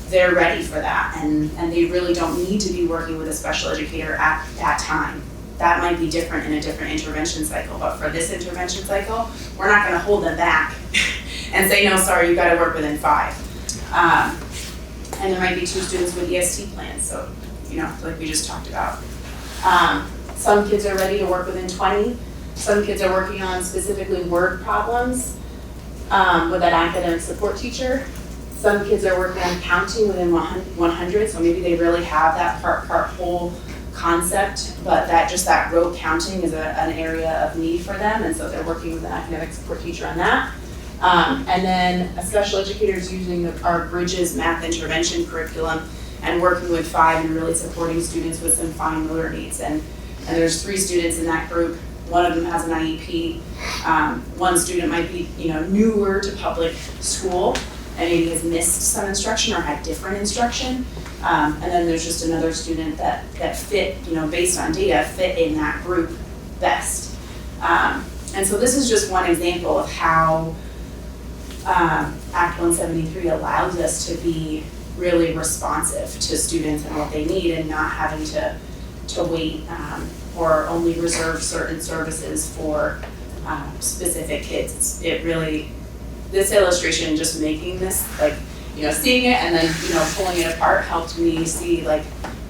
they're ready for that, and they really don't need to be working with a special educator at that time. That might be different in a different intervention cycle, but for this intervention cycle, we're not gonna hold them back and say, no, sorry, you gotta work within 5. And there might be 2 students with EST plans, so, like we just talked about. Some kids are ready to work within 20. Some kids are working on specifically word problems with an academic support teacher. Some kids are working on counting within 100, so maybe they really have that part whole concept, but that rote counting is an area of need for them, and so they're working with an academic support teacher on that. And then a special educator is using our Bridges math intervention curriculum and working with 5 and really supporting students with some fine motor needs. And there's 3 students in that group. One of them has an IEP. One student might be, newer to public school and maybe has missed some instruction or had different instruction. And then there's just another student that fit, based on data, fit in that group best. And so this is just one example of how Act 173 allows us to be really responsive to students and what they need, and not having to wait or only reserve certain services for specific kids. This illustration, just making this, seeing it and then, pulling it apart helped me see,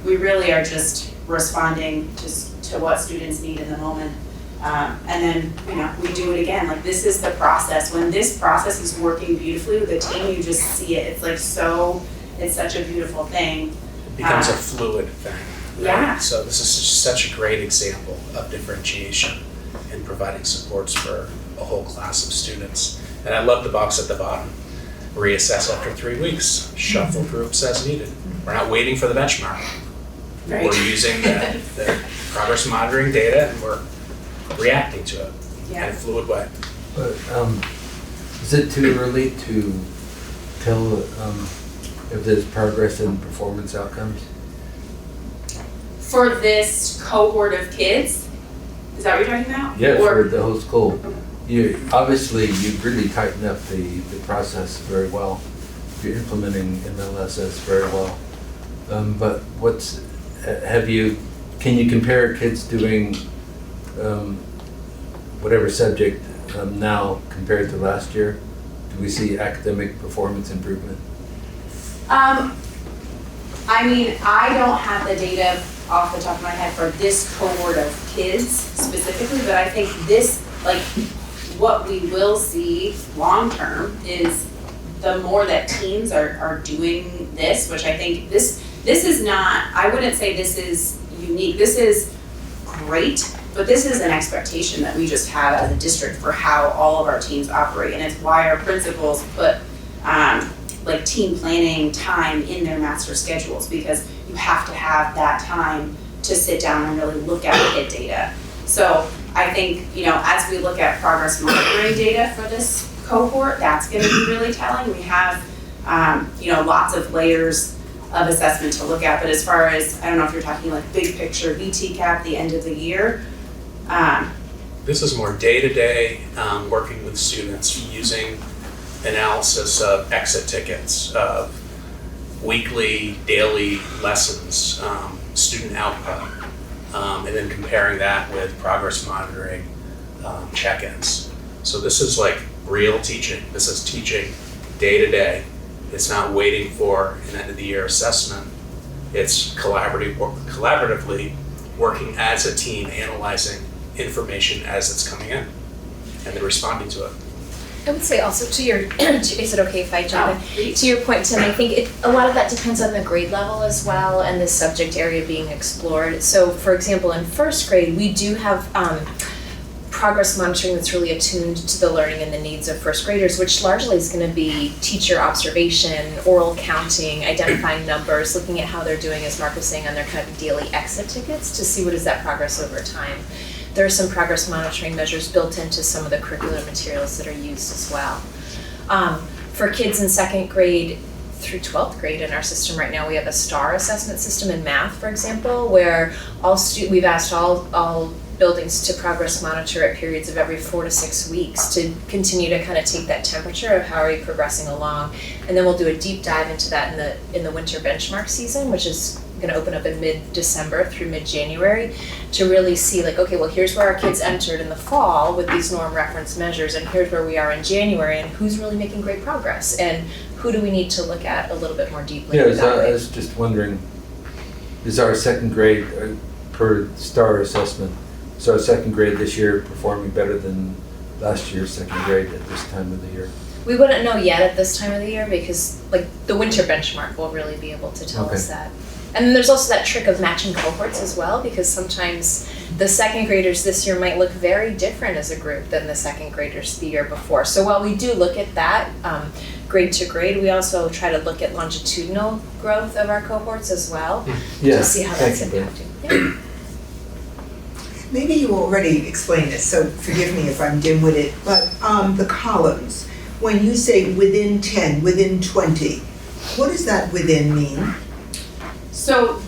we really are just responding to what students need in the moment. And then, we do it again. This is the process. When this process is working beautifully with a team, you just see it. It's such a beautiful thing. It becomes a fluid thing. Right? Yeah. So this is just such a great example of differentiation and providing supports for a whole class of students. And I love the box at the bottom. Reassess after 3 weeks. Shuffle groups as needed. We're not waiting for the benchmark. Right. We're using the progress monitoring data and we're reacting to it in a fluid way. But is it too early to tell if there's progress in performance outcomes? For this cohort of kids, is that what you're talking about? Yeah, for the whole school. You've really tightened up the process very well. You're implementing MLSS very well. But can you compare kids doing whatever subject now compared to last year? Do we see academic performance improvement? I don't have the data off the top of my head for this cohort of kids specifically, but I think what we will see long term is the more that teams are doing this, which I think this this is not, I wouldn't say this is unique. This is great, but this is an expectation that we just have as a district for how all of our teams operate. And it's why our principals put like team planning time in their master schedules, because you have to have that time to sit down and really look at kid data. So I think, as we look at progress monitoring data for this cohort, that's going to be really telling. We have, lots of layers of assessment to look at, but as far as, I don't know if you're talking like big picture VTCAP, the end of the year. This is more day-to-day, working with students using analysis of exit tickets, of weekly, daily lessons, student output, and then comparing that with progress monitoring check-ins. So this is like real teaching. This is teaching day-to-day. It's not waiting for an end-of-the-year assessment. It's collaboratively working as a team, analyzing information as it's coming in, and then responding to it. I would say also to your, is it okay if I jump in? To your point, Tim, I think a lot of that depends on the grade level as well and the subject area being explored. So for example, in first grade, we do have progress monitoring that's really attuned to the learning and the needs of first graders, which largely is going to be teacher observation, oral counting, identifying numbers, looking at how they're doing, as Mark was saying, on their kind of daily exit tickets to see what is that progress over time. There are some progress monitoring measures built into some of the curricular materials that are used as well. For kids in second grade through 12th grade in our system right now, we have a STAR assessment system in math, for example, where we've asked all buildings to progress monitor at periods of every 4 to 6 weeks to continue to kind of take that temperature of how are you progressing along. And then we'll do a deep dive into that in the winter benchmark season, which is going to open up in mid-December through mid-January, to really see like, okay, well, here's where our kids entered in the fall with these norm reference measures, and here's where we are in January, and who's really making great progress, and who do we need to look at a little bit more deeply. Yeah, I was just wondering, is our second grade, per STAR assessment, is our second grade this year performing better than last year's second grade at this time of the year? We wouldn't know yet at this time of the year because like the winter benchmark will really be able to tell us that. And then there's also that trick of matching cohorts as well, because sometimes the second graders this year might look very different as a group than the second graders the year before. So while we do look at that grade to grade, we also try to look at longitudinal growth of our cohorts as well to see how that's impacting. Yeah. Maybe you already explained this, so forgive me if I'm dim-witted, but the columns, when you say within 10, within 20, what does that within mean? So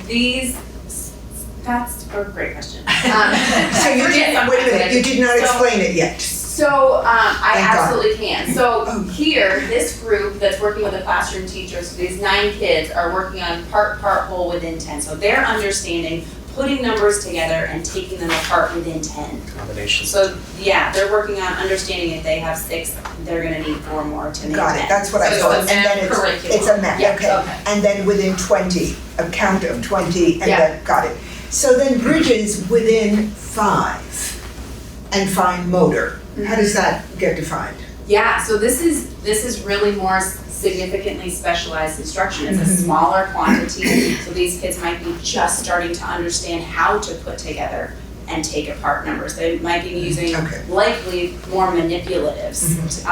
that's a great question. So you didn't, wait a minute, you did not explain it yet. So I absolutely can. So here, this group that's working with the classroom teachers, these 9 kids are working on part whole within 10. So they're understanding putting numbers together and taking them apart within 10. Combination. So yeah, they're working on understanding if they have 6, they're gonna need 4 more to make 10. Got it, that's what I So thought. And then it's a map, Yeah, okay. And then within 20, a count of 20, and then, got it. So then bridges within 5 and fine motor. How does that get defined? Yeah, so this is really more significantly specialized instruction. It's a smaller quantity, so these kids might be just starting to understand how to put together and take apart numbers. They might be using likely more manipulatives.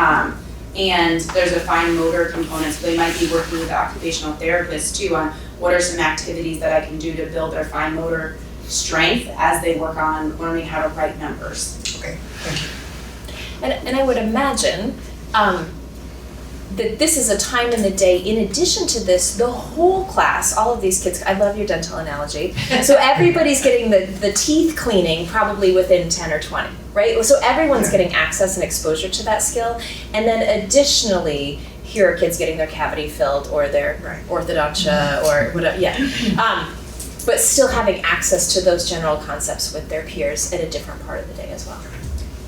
And there's a fine motor component, so they might be working with occupational therapists too on what are some activities that I can do to build their fine motor strength as they work on learning how to write numbers. Okay, thank you. And I would imagine that this is a time in the day, in addition to this, the whole class, all of these kids, I love your dental analogy, so everybody's getting the teeth cleaning probably within 10 or 20, right? So everyone's getting access and exposure to that skill, and then additionally, here are kids getting their cavity filled or their orthodontia or whatever, but still having access to those general concepts with their peers at a different part of the day as well.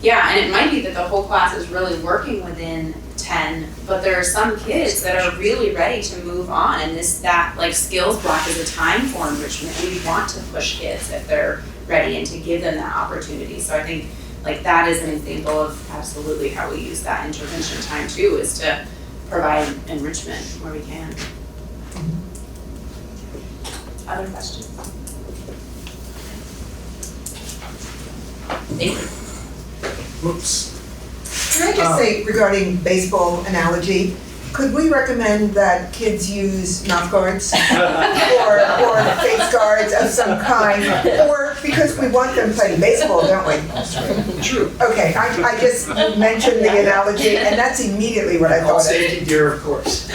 Yeah, and it might be that the whole class is really working within 10, but there are some kids that are really ready to move on, and that like skills block is a time for enrichment. We want to push kids if they're ready and to give them that opportunity. So I think like that is an example of absolutely how we use that intervention time too, is to provide enrichment where we can. Other questions? Whoops. Can I just say regarding baseball analogy, could we recommend that kids use mouth guards or face guards of some kind? Or because we want them playing baseball, don't we? True. Okay, I just mentioned the analogy and that's immediately what I All thought of. safety gear, of course.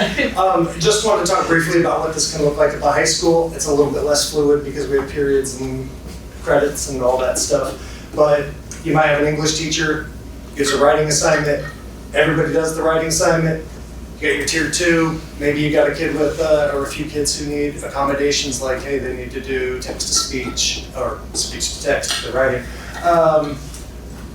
Just want to talk briefly about what this can look like at the high school. It's a little bit less fluid because we have periods and credits and all that stuff. But you might have an English teacher, gives a writing assignment, everybody does the writing assignment, you get your tier 2, maybe you got a kid with, or a few kids who need accommodations like, hey, they need to do text-to-speech, or speech-to-text, the writing.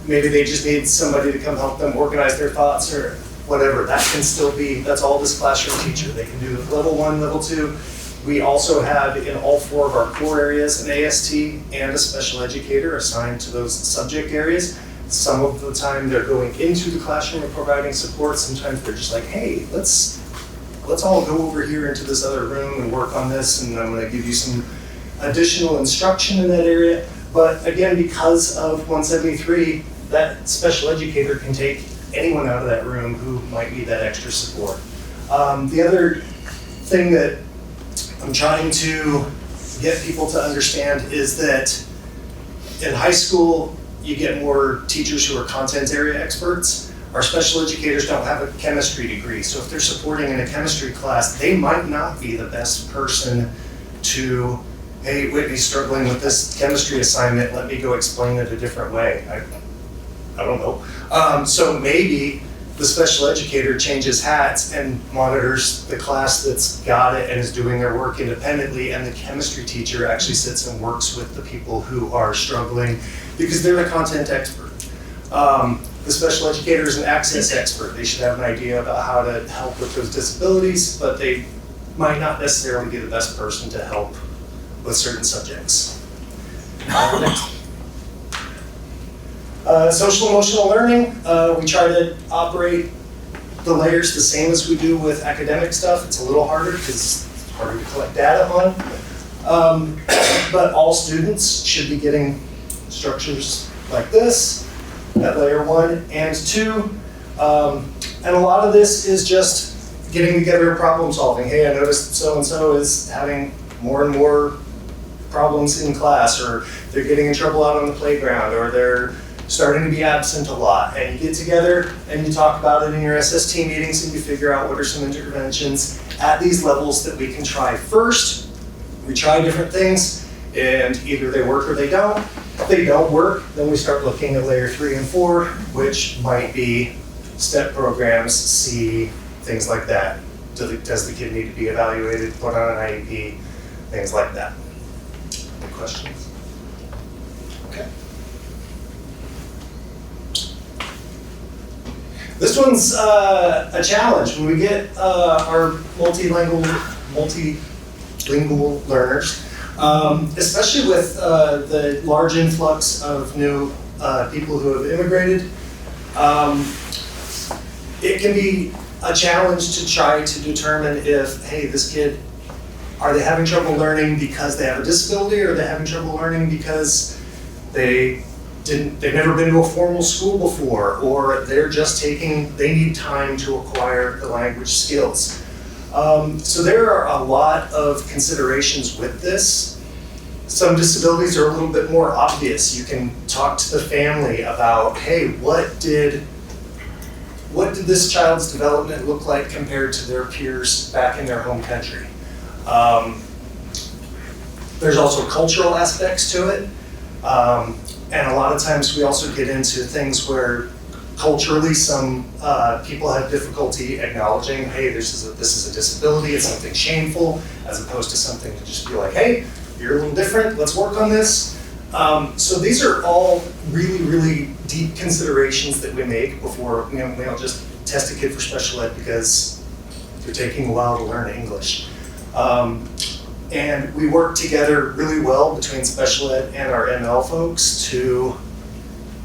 Maybe they just need somebody to come help them organize their thoughts or whatever. That can still be, that's all this classroom teacher. They can do level 1, level 2. We also have in all 4 of our core areas an AST and a special educator assigned to those subject areas. Some of the time they're going into the classroom and providing support. Sometimes they're just like, hey, let's all go over here into this other room and work on this, and I'm going to give you some additional instruction in that area. But again, because of 173, that special educator can take anyone out of that room who might need that extra support. The other thing that I'm trying to get people to understand is that in high school, you get more teachers who are content area experts. Our special educators don't have a chemistry degree, so if they're supporting in a chemistry class, they might not be the best person to, hey, Whitney's struggling with this chemistry assignment, let me go explain it a different way. I don't know. So maybe the special educator changes hats and monitors the class that's got it and is doing their work independently, and the chemistry teacher actually sits and works with the people who are struggling because they're the content expert. The special educator is an access expert. They should have an idea about how to help with those disabilities, but they might not necessarily be the best person to help with certain subjects. Next. Social emotional learning, we try to operate the layers the same as we do with academic stuff. It's a little harder because it's harder to collect data on. But all students should be getting structures like this at layer 1 and 2. And a lot of this is just getting together and problem solving. Hey, I noticed that so-and-so is having more and more problems in class, or they're getting in trouble out on the playground, or they're starting to be absent a lot. And you get together and you talk about it in your SST meetings and you figure out what are some interventions at these levels that we can try first. We try different things and either they work or they don't. If they don't work, then we start looking at layer 3 and 4, which might be STEP programs, C, things like that. Does the kid need to be evaluated, put on an IEP, things like that. Any questions? Okay. This one's a challenge. When we get our multilingual learners, especially with the large influx of new people who have immigrated, it can be a challenge to try to determine if, hey, this kid, are they having trouble learning because they have a disability, or are they having trouble learning because they've never been to a formal school before, or they need time to acquire the language skills. So there are a lot of considerations with this. Some disabilities are a little bit more obvious. You can talk to the family about, hey, what did this child's development look like compared to their peers back in their home country? There's also cultural aspects to it. And a lot of times we also get into things where culturally some people have difficulty acknowledging, hey, this is a disability, it's something shameful, as opposed to something to just be like, hey, you're a little different, let's work on this. So these are all really, really deep considerations that we make before, we don't just test a kid for special ed because they're taking a while to learn English. And we work together really well between special ed and our ML folks to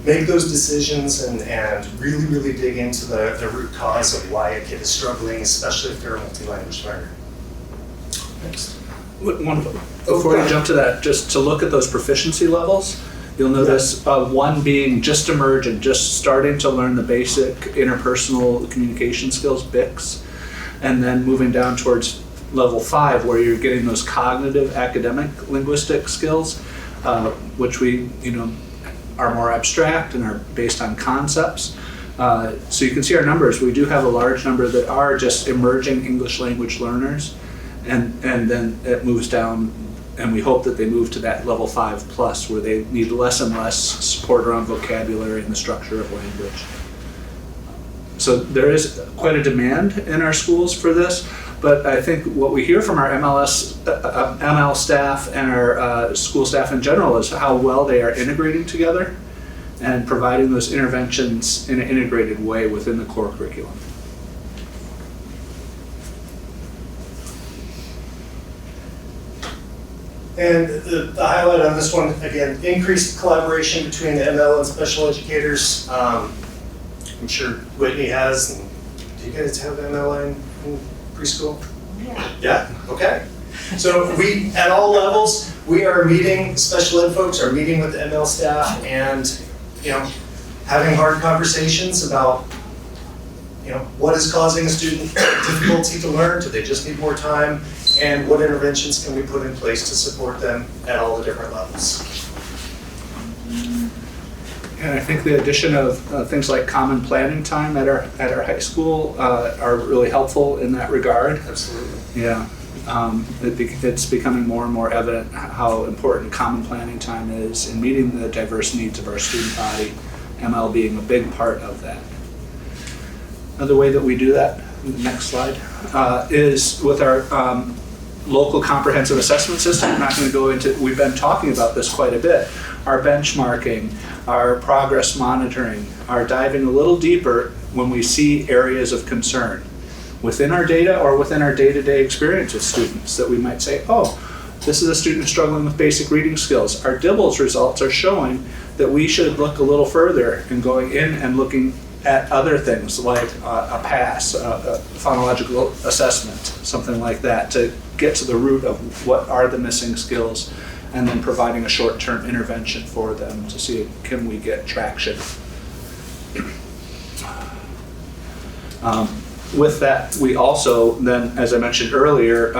make those decisions and really, really dig into the root cause of why a kid is struggling, especially if they're a multi-language learner. Next. Before you jump to that, just to look at those proficiency levels, you'll notice one being just emergent, just starting to learn the basic interpersonal communication skills, BICS, and then moving down towards level 5 where you're getting those cognitive academic linguistic skills, which we, are more abstract and are based on concepts. So you can see our numbers. We do have a large number that are just emerging English language learners, and then it moves down, and we hope that they move to that level 5 plus, where they need less and less support around vocabulary and the structure of language. So there is quite a demand in our schools for this, but I think what we hear from our ML staff and our school staff in general is how well they are integrating together and providing those interventions in an integrated way within the core curriculum. And the highlight on this one, again, increased collaboration between the ML and special educators. I'm sure Whitney has. And do you guys have ML in preschool? Yeah, okay. So we, at all levels, we are meeting, special ed folks are meeting with the ML staff and, having hard conversations about, what is causing a student difficulty to learn? Do they just need more time? And what interventions can we put in place to support them at all the different levels? And I think the addition of things like common planning time at our high school are really helpful in that regard. Absolutely. Yeah. It's becoming more and more evident how important common planning time is in meeting the diverse needs of our student body, ML being a big part of that. Another way that we do that, next slide, is with our local comprehensive assessment system. I'm not going to go into, we've been talking about this quite a bit. Our benchmarking, our progress monitoring, our diving a little deeper when we see areas of concern within our data or within our day-to-day experience with students that we might say, oh, this is a student struggling with basic reading skills. Our DIBELS results are showing that we should look a little further and going in and looking at other things like a PASS, a phonological assessment, something like that, to get to the root of what are the missing skills, and then providing a short-term intervention for them to see can we get traction. With that, we also then, as I mentioned earlier,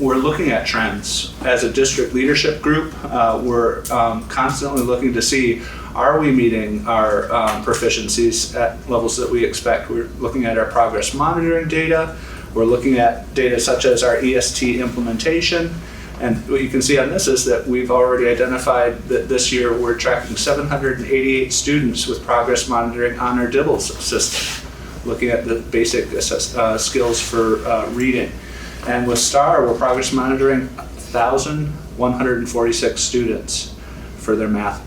we're looking at trends. As a district leadership group, we're constantly looking to see, are we meeting our proficiencies at levels that we expect? We're looking at our progress monitoring data. We're looking at data such as our EST implementation. And what you can see on this is that we've already identified that this year we're tracking 788 students with progress monitoring on our DIBELS system, looking at the basic skills for reading. And with STAR, we're progress monitoring 1,146 students for their math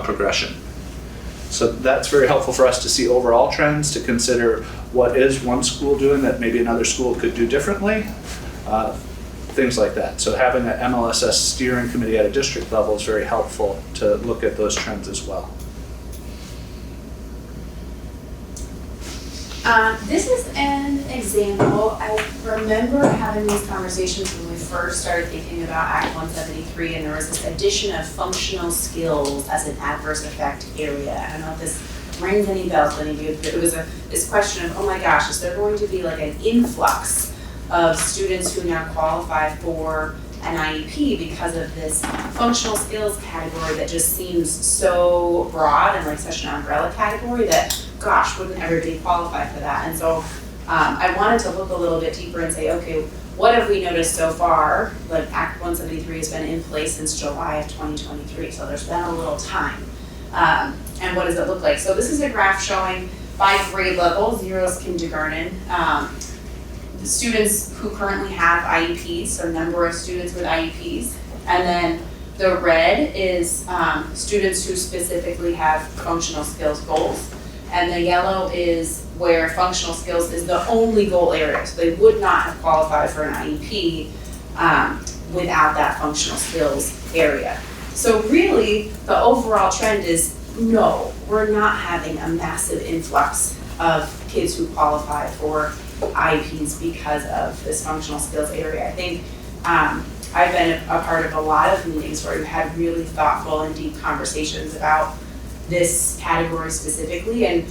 progression. So that's very helpful for us to see overall trends, to consider what is one school doing that maybe another school could do differently, things like that. So having an MLSS steering committee at a district level is very helpful to look at those trends as well. This is an example. I remember having these conversations when we first started thinking about Act 173, and there was this addition of functional skills as an adverse effect area. I don't know if this rings any bells with any of you, but it was this question of, oh my gosh, is there going to be like an influx of students who now qualify for an IEP because of this functional skills category that just seems so broad and like such an umbrella category that, gosh, wouldn't everybody qualify for that? And so I wanted to look a little bit deeper and say, okay, what have we noticed so far? Like Act 173 has been in place since July of 2023, so there's been a little time. And what does it look like? So this is a graph showing by grade level, 0 is kindergarten, the students who currently have IEPs, so number of students with IEPs, and then the red is students who specifically have functional skills goals, and the yellow is where functional skills is the only goal area, so they would not have qualified for an IEP without that functional skills area. So really, the overall trend is no, we're not having a massive influx of kids who qualify for IEPs because of this functional skills area. I think I've been a part of a lot of meetings where we've had really thoughtful and deep conversations about this category specifically, and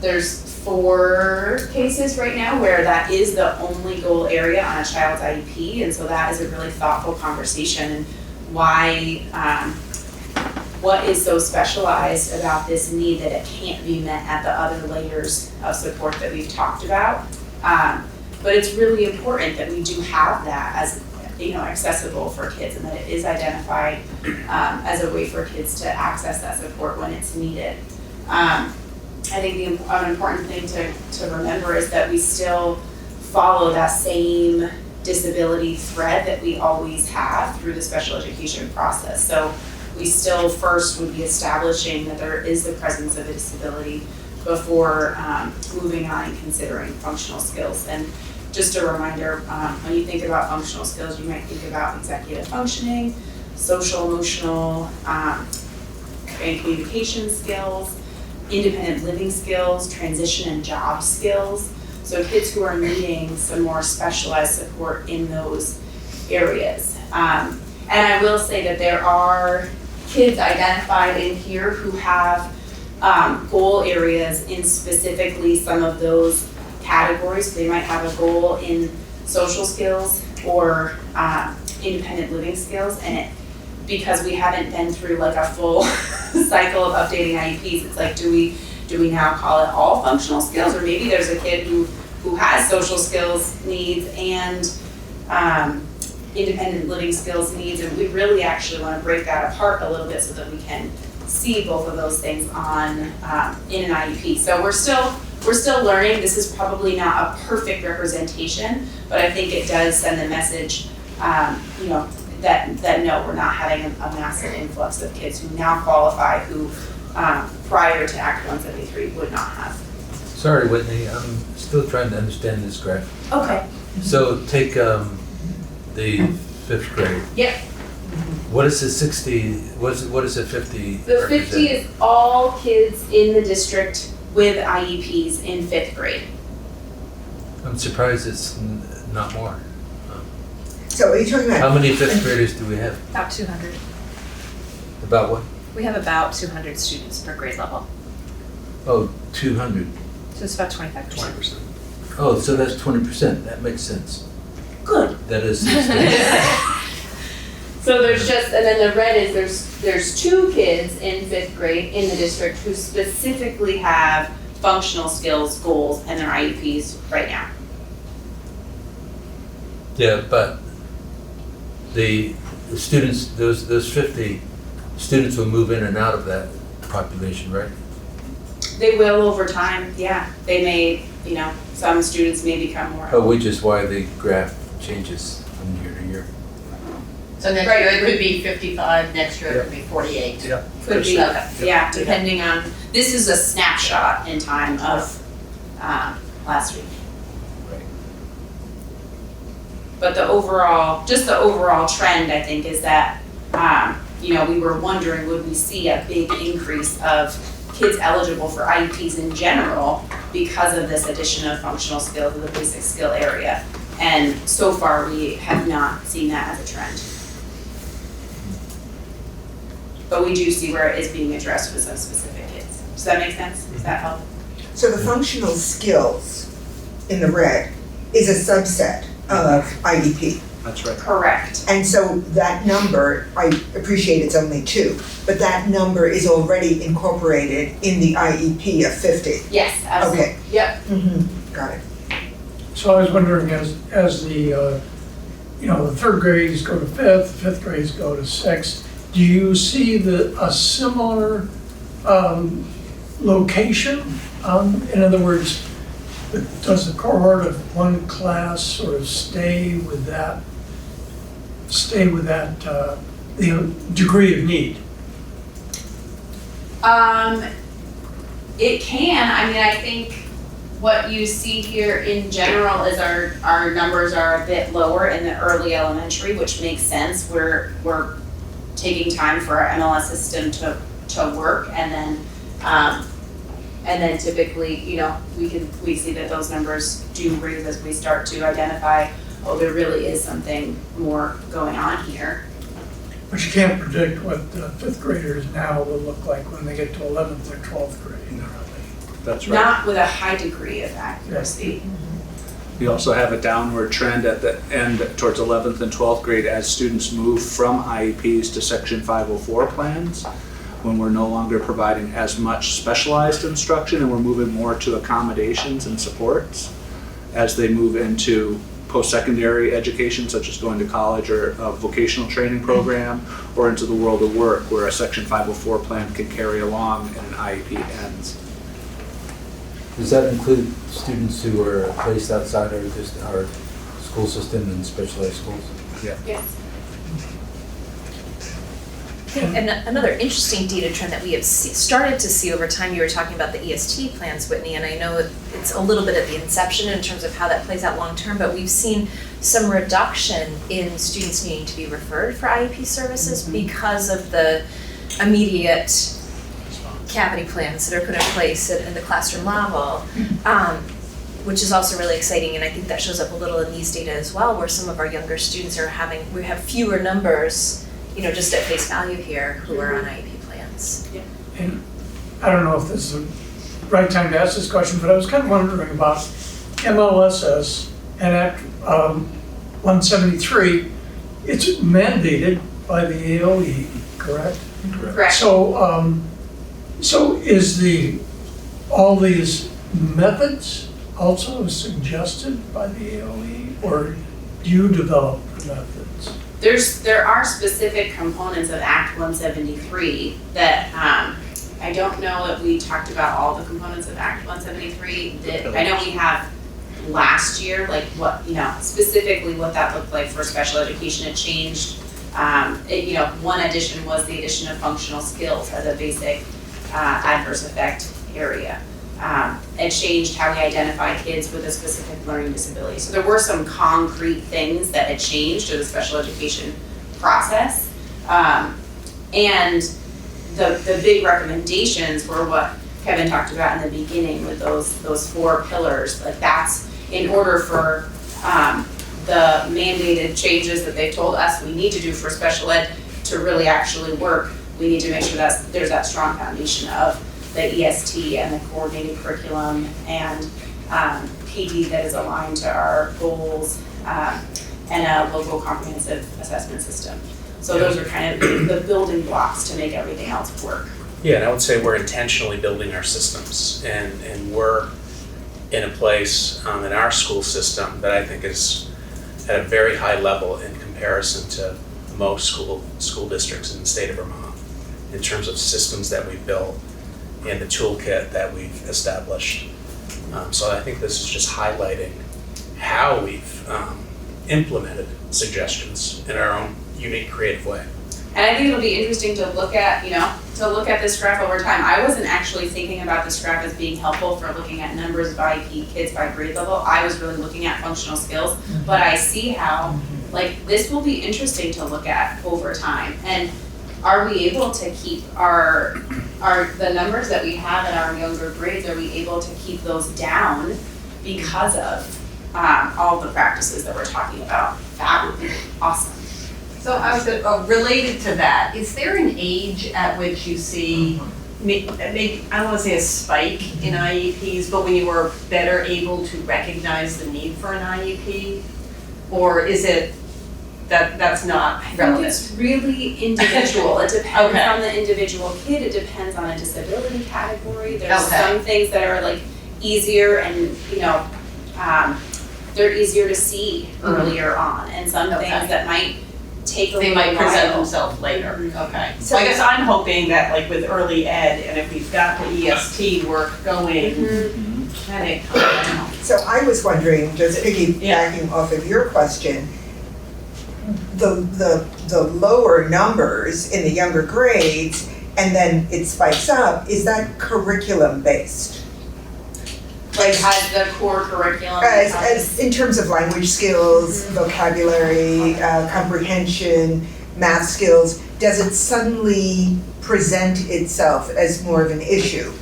there's 4 cases right now where that is the only goal area on a child's IEP, and so that is a really thoughtful conversation. And why, what is so specialized about this need that it can't be met at the other layers of support that we've talked about? But it's really important that we do have that as accessible for kids, and that it is identified as a way for kids to access that support when it's needed. I think an important thing to remember is that we still follow that same disability thread that we always have through the special education process. So we still first would be establishing that there is the presence of a disability before moving on and considering functional skills. And just a reminder, when you think about functional skills, you might think about executive functioning, social, emotional, and communication skills, independent living skills, transition and job skills. So kids who are needing some more specialized support in those areas. And I will say that there are kids identified in here who have goal areas in specifically some of those categories. They might have a goal in social skills or independent living skills, and because we haven't been through like a full cycle of updating IEPs, it's like, do we now call it all functional skills, or maybe there's a kid who has social skills needs and independent living skills needs, and we really actually want to break that apart a little bit so that we can see both of those things on in an IEP. So we're still learning. This is probably not a perfect representation, but I think it does send the message, that no, we're not having a massive influx of kids who now qualify who prior to Act 173 would not have. Sorry, Whitney, I'm still trying to understand this graph. Okay. So take the 5th grade. Yep. What is the 60, what is the 50? The 50 is all kids in the district with IEPs in 5th grade. I'm surprised it's not more. So are you talking about? How many 5th graders do we have? About 200. About what? We have about 200 students per grade level. Oh, 200. So it's about 25%. 20%. Oh, so that's 20%. That makes sense. Good. That is. So there's just, and then the red is there's 2 kids in 5th grade in the district who specifically have functional skills goals and their IEPs right now. Yeah, but the students, those 50 students will move in and out of that population, right? They will over time, yeah. They may, some students may become more. Oh, which is why the graph changes from year to year. So next year it could be 55, next year it could be 48. Yeah. Could be, Okay. yeah, depending on, this is a snapshot in time of last week. Right. But the overall trend, I think, is that, we were wondering, would we see a big increase of kids eligible for IEPs in general because of this addition of functional skills in the basic skill area? And so far, we have not seen that as a trend. But we do see where it is being addressed with some specific kids. Does that make sense? Does that help? So the functional skills in the red is a subset of IEP. That's right. Correct. And so that number, I appreciate it's only 2, but that number is already incorporated in the IEP of 50. Yes, absolutely. Okay. Yep. Got it. So I was wondering, as the, the 3rd grades go to 5th, the 5th grades go to 6th, do you see a similar location? In other words, does the cohort of one class sort of stay with that degree of need? It can. I think what you see here in general is our numbers are a bit lower in the early elementary, which makes sense. We're taking time for our MLS system to work, and then typically, we see that those numbers do raise as we start to identify oh, there really is something more going on here. But you can't predict what fifth graders now will look like when they get to 11th or 12th grade. That's right. Not with a high degree of accuracy. We also have a downward trend at the end towards 11th and 12th grade as students move from IEPs to Section 504 plans, when we're no longer providing as much specialized instruction and we're moving more to accommodations and supports as they move into post-secondary education, such as going to college or a vocational training program, or into the world of work where a Section 504 plan can carry along and an IEP ends. Does that include students who are placed outside our school system in specialized schools? Yeah. Yes. And another interesting data trend that we have started to see over time, you were talking about the EST plans, Whitney, and I know it's a little bit at the inception in terms of how that plays out long term, but we've seen some reduction in students needing to be referred for IEP services because of the immediate cavity plans that are put in place at the classroom level, which is also really exciting, and I think that shows up a little in these data as well, where some of our younger students we have fewer numbers, just at face value here, who are on IEP plans. Yeah. And I don't know if this is the right time to ask this question, but I was kind of wondering about MLSS and Act 173. It's mandated by the AOE, correct? Correct. So is all these methods also suggested by the AOE, or do you develop the methods? There are specific components of Act 173 that, I don't know if we talked about all the components of Act 173. I know we have last year, like what, specifically what that looked like for special education. It changed. One addition was the addition of functional skills as a basic adverse effect area. It changed how we identify kids with a specific learning disability. So there were some concrete things that had changed to the special education process. And the big recommendations were what Kevin talked about in the beginning with those 4 pillars. Like that's in order for the mandated changes that they've told us we need to do for special ed to really actually work, we need to make sure that there's that strong foundation of the EST and the coordinated curriculum and PD that is aligned to our goals and a local comprehensive assessment system. So those are kind of the building blocks to make everything else work. Yeah, and I would say we're intentionally building our systems, and we're in a place in our school system that I think is at a very high level in comparison to most school districts in the state of Vermont in terms of systems that we've built and the toolkit that we've established. So I think this is just highlighting how we've implemented suggestions in our own unique, creative way. And I think it'll be interesting to look at, this graph over time. I wasn't actually thinking about this graph as being helpful for looking at numbers of IEP kids by grade level. I was really looking at functional skills, but I see how, this will be interesting to look at over time. And are we able to keep the numbers that we have in our younger grades, are we able to keep those down because of all the practices that we're talking about? That would be awesome. So I was related to that, is there an age at which you see, maybe, I don't want to say a spike in IEPs, but when you were better able to recognize the need for an IEP? Or is it that's not relevant? I think it's really individual. It depends Okay. on the individual kid. It depends on a disability category. There's some things that are easier and they're easier to see earlier on, and some things that might take a little while. They might present themselves later. Okay. So I guess I'm hoping that with early ed, and if we've got the EST work going, then it comes down. So I was wondering, just piggybacking off of your question, the lower numbers in the younger grades, and then it spikes up, is that curriculum based? As the core curriculum? As in terms of language skills, vocabulary, comprehension, math skills, does it suddenly present itself as more of an issue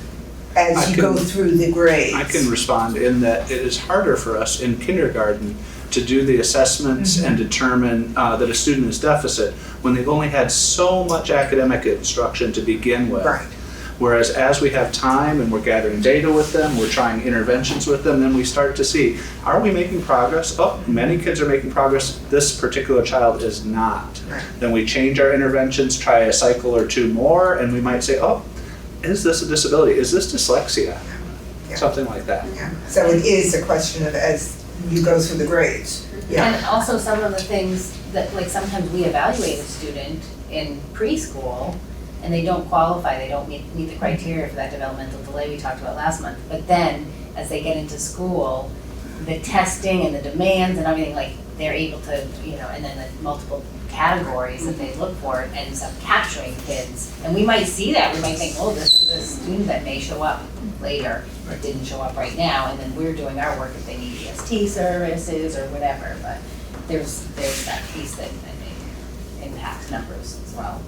as you go through the grades? I can respond in that it is harder for us in kindergarten to do the assessments and determine that a student is deficit when they've only had so much academic instruction to begin with. Right. Whereas as we have time and we're gathering data with them, we're trying interventions with them, then we start to see, are we making progress? Oh, many kids are making progress. This particular child is not. Right. Then we change our interventions, try a cycle or two more, and we might say, oh, is this a disability? Is this dyslexia? Yeah. Something like that. Yeah. So it is a question of as you go through the grades. Yeah. And also some of the things that, like sometimes we evaluate a student in preschool and they don't qualify, they don't meet the criteria for that developmental delay we talked about last month. But then, as they get into school, the testing and the demands and everything, like they're able to, you know, and then the multiple categories that they look for ends up capturing kids. And we might see that, we might think, oh, this is a student that may show up later, or didn't show up right now, and then we're doing our work if they need EST services or whatever. But there's that piece that I think impacts numbers as well.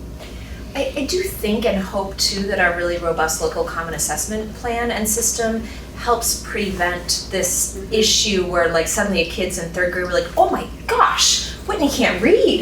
I do think and hope too that our really robust local common assessment plan and system helps prevent this issue where like suddenly a kid's in third grade, we're like, oh my gosh, Whitney can't read.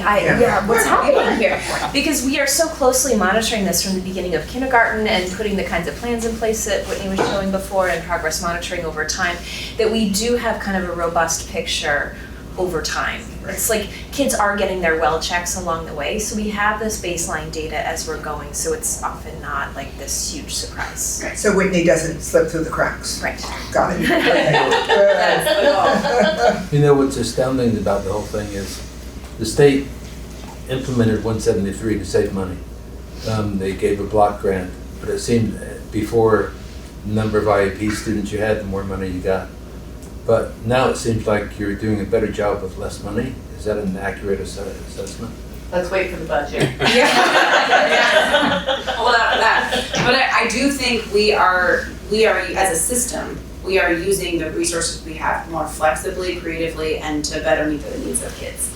What's happening here? Because we are so closely monitoring this from the beginning of kindergarten and putting the kinds of plans in place that Whitney was showing before and progress monitoring over time, that we do have kind of a robust picture over time. It's like kids are getting their well checks along the way, so we have this baseline data as we're going, so it's often not like this huge surprise. Right. So Whitney doesn't slip through the cracks. Right. Got it. Okay. That's the goal. You know what's astounding about the whole thing is the state implemented 173 to save money. They gave a block grant, but it seemed before the number of IEP students you had, the more money you got. But now it seems like you're doing a better job with less money. Is that an accurate assessment? Let's wait for the budget. Yeah. Hold out for that. But I do think we are as a system, we are using the resources we have more flexibly, creatively, and to better meet the needs of kids.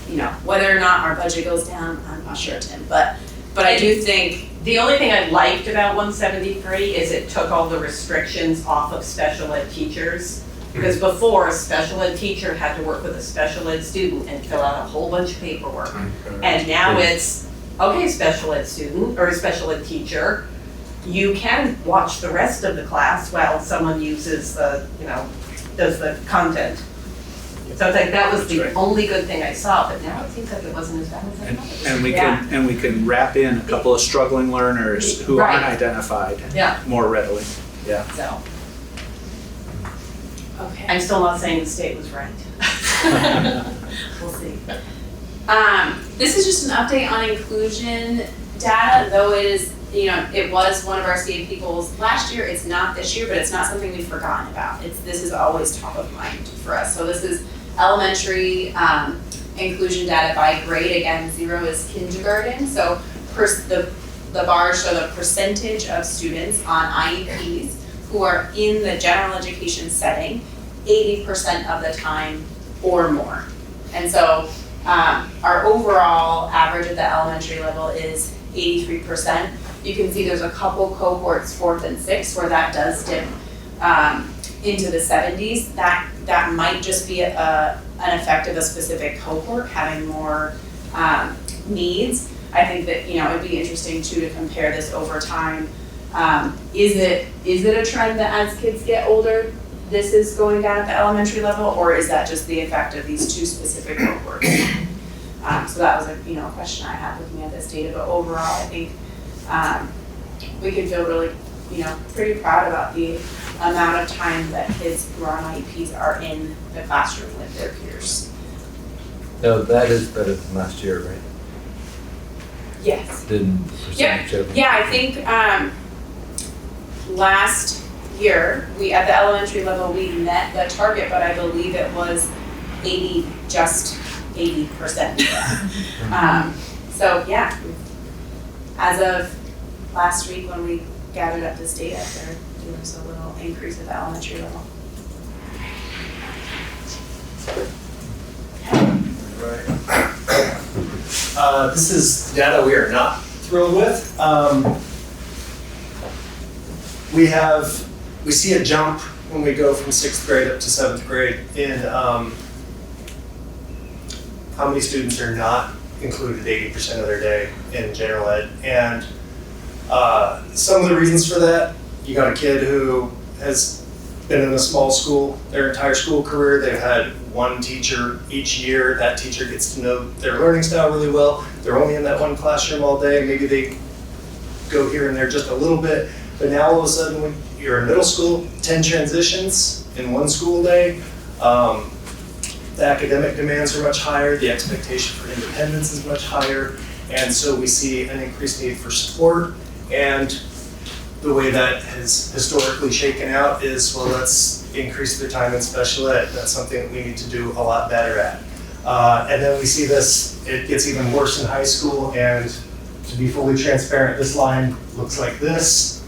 You know, whether or not our budget goes down, I'm not sure, Tim, but I do think. The only thing I liked about 173 is it took all the restrictions off of special ed teachers. Because before, a special ed teacher had to work with a special ed student and fill out a whole bunch of paperwork. And now it's, okay, special ed student or a special ed teacher, you can watch the rest of the class while someone uses the, you know, does the content. So it's like that was the only good thing I saw, but now it seems like it wasn't as bad as I thought. And we can wrap in a couple of struggling learners who aren't Right. identified Yeah. more readily. Yeah. So, Okay. I'm still not saying the state was right. We'll see. This is just an update on inclusion data, though it is, you know, it was one of our CAP goals last year. It's not this year, but it's not something we've forgotten about. This is always top of mind for us. So this is elementary inclusion data by grade. Again, 0 is kindergarten. So the bars show the percentage of students on IEPs who are in the general education setting 80% of the time or more. And so our overall average at the elementary level is 83%. You can see there's a couple cohorts, 4th and 6th, where that does dip into the 70s. That might just be an effect of a specific cohort having more needs. I think that, you know, it'd be interesting too to compare this over time. Is it a trend that as kids get older, this is going down at the elementary level, or is that just the effect of these two specific cohorts? So that was a question I had looking at this data. But overall, I think we can feel really, pretty proud about the amount of time that kids who are on IEPs are in the classroom with their peers. No, that is better than last year, right? Yes. Than percentage of. Yeah, I think last year, at the elementary level, we met the target, but I believe it was just 80%. So yeah, as of last week when we gathered up this data, there was a little increase at the elementary level. This is data we are not thrilled with. We see a jump when we go from 6th grade up to 7th grade in how many students are not included 80% of their day in general ed. And some of the reasons for that, you got a kid who has been in a small school their entire school career. They've had one teacher each year. That teacher gets to know their learning style really well. They're only in that one classroom all day. Maybe they go here and there just a little bit. But now all of a sudden, when you're in middle school, 10 transitions in one school day. The academic demands are much higher. The expectation for independence is much higher. And so we see an increased need for support. And the way that has historically shaken out is, well, let's increase their time in special ed. That's something that we need to do a lot better at. And then we see this, it gets even worse in high school. And to be fully transparent, this line looks like this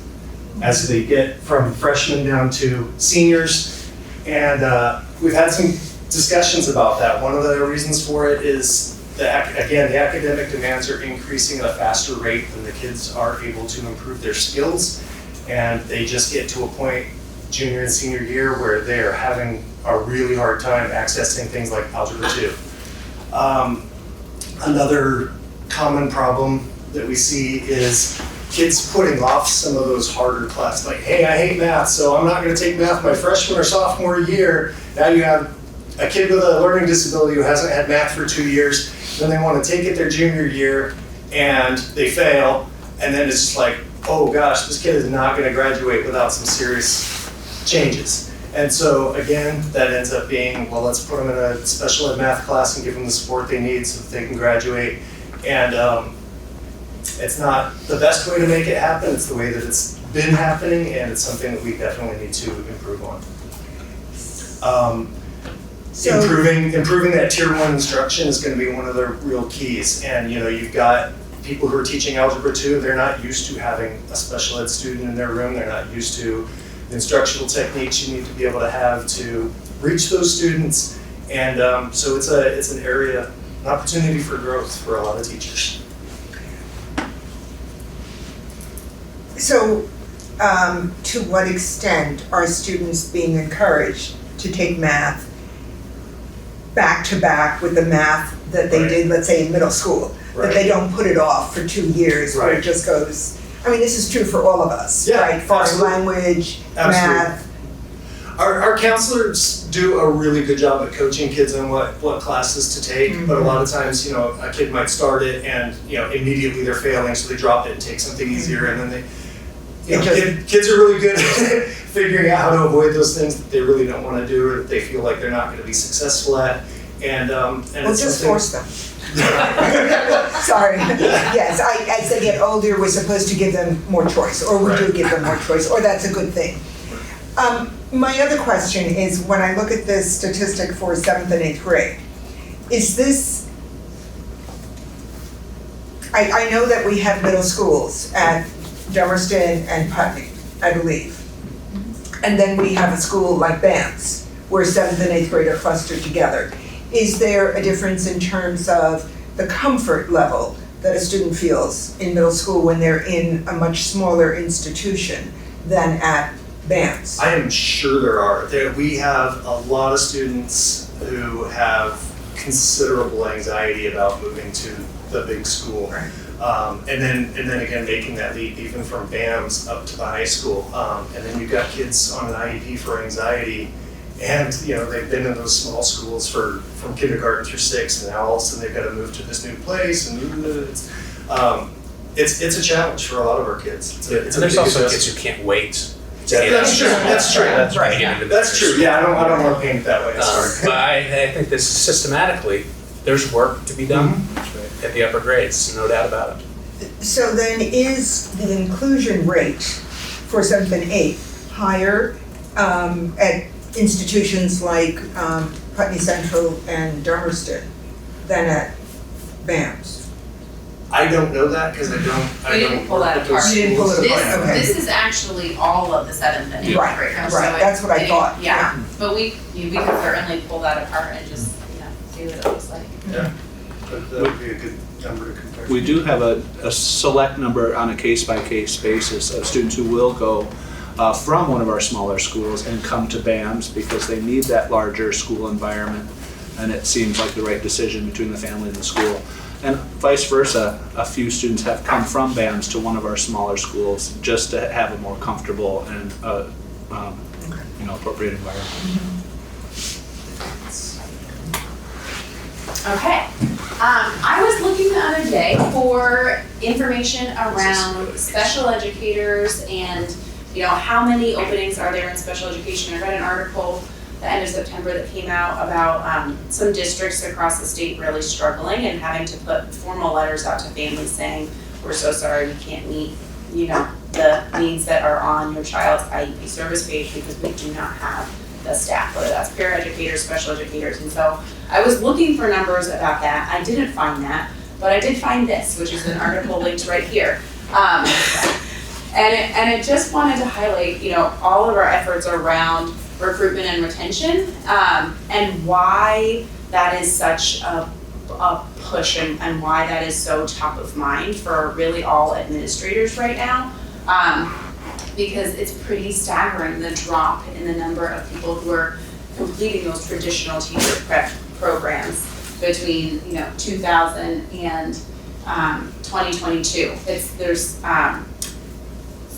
as they get from freshmen down to seniors. And we've had some discussions about that. One of the reasons for it is that, again, the academic demands are increasing at a faster rate than the kids are able to improve their skills. And they just get to a point, junior and senior year, where they're having a really hard time accessing things like Algebra 2. Another common problem that we see is kids putting off some of those harder classes. Like, hey, I hate math, so I'm not going to take math my freshman or sophomore year. Now you have a kid with a learning disability who hasn't had math for 2 years, then they want to take it their junior year and they fail, and then it's just like, oh gosh, this kid is not going to graduate without some serious changes. And so again, that ends up being, well, let's put them in a special ed math class and give them the support they need so that they can graduate. And it's not the best way to make it happen, it's the way that it's been happening, and it's something that we definitely need to improve on. Improving that tier 1 instruction is going to be one of the real keys. And you've got people who are teaching Algebra 2, they're not used to having a special ed student in their room. They're not used to the instructional techniques you need to be able to have to reach those students. And so it's an area, an opportunity for growth for a lot of teachers. So, to what extent are students being encouraged to take math back to back with the math that they did, let's say, in middle school? That they don't put it off for 2 years where it just goes, I mean, this is true for all of us, right? Foreign language, math. Our counselors do a really good job at coaching kids on what classes to take, but a lot of times, a kid might start it and, immediately they're failing, so they drop it and take something easier, and then kids are really good at figuring out how to avoid those things that they really don't want to do or that they feel like they're not going to be successful at. And well, just force them. Sorry. Yes, as they get older, we're supposed to give them more choice, or we do give them more choice, or that's a good thing. My other question is, when I look at this statistic for 7th and 8th grade, is this, I know that we have middle schools at Dummerston and Putney, I believe. And then we have a school like BAMS, where 7th and 8th grade are clustered together. Is there a difference in terms of the comfort level that a student feels in middle school when they're in a much smaller institution than at BAMS? I am sure there are. We have a lot of students who have considerable anxiety about moving to the big school. Right. And then again, making that leap even from BAMS up to the high school. And then you've got kids on an IEP for anxiety, and they've been in those small schools from kindergarten through 6, and now all of a sudden they've got to move to this new place, and it's a challenge for a lot of our kids. And there's also kids who can't wait. That's true. That's right. That's true. Yeah, I don't want to paint it that way. But I think this systematically, there's work to be done at the upper grades, no doubt about it. So then, is the inclusion rate for 7th and 8th higher at institutions like Putney Central and Dummerston than at BAMS? I don't know that because I don't pull that apart. You didn't pull it apart. Okay. This is actually all of the 7th and 8th graders. Right, So that's what I thought. Yeah, but we could certainly pull that apart and just, see what it looks like. Yeah, that would be a good number to compare. We do have a select number on a case-by-case basis of students who will go from one of our smaller schools and come to BAMS because they need that larger school environment. and it seems like the right decision between the family and the school. And vice versa, a few students have come from BAMS to one of our smaller schools just to have a more comfortable and appropriate environment. Okay. I was looking the other day for information around special educators and, how many openings are there in special education. I read an article the end of September that came out about some districts across the state really struggling and having to put formal letters out to families saying, we're so sorry we can't meet, the needs that are on your child's IEP service page because we do not have the staff, whether that's paraeducators, special educators. And so I was looking for numbers about that. I didn't find that, but I did find this, which is an article linked right here. And it just wanted to highlight, all of our efforts around recruitment and retention, and why that is such a push and why that is so top of mind for really all administrators right now. Because it's pretty staggering, the drop in the number of people who are completing those traditional teacher prep programs between 2000 and 2022. There's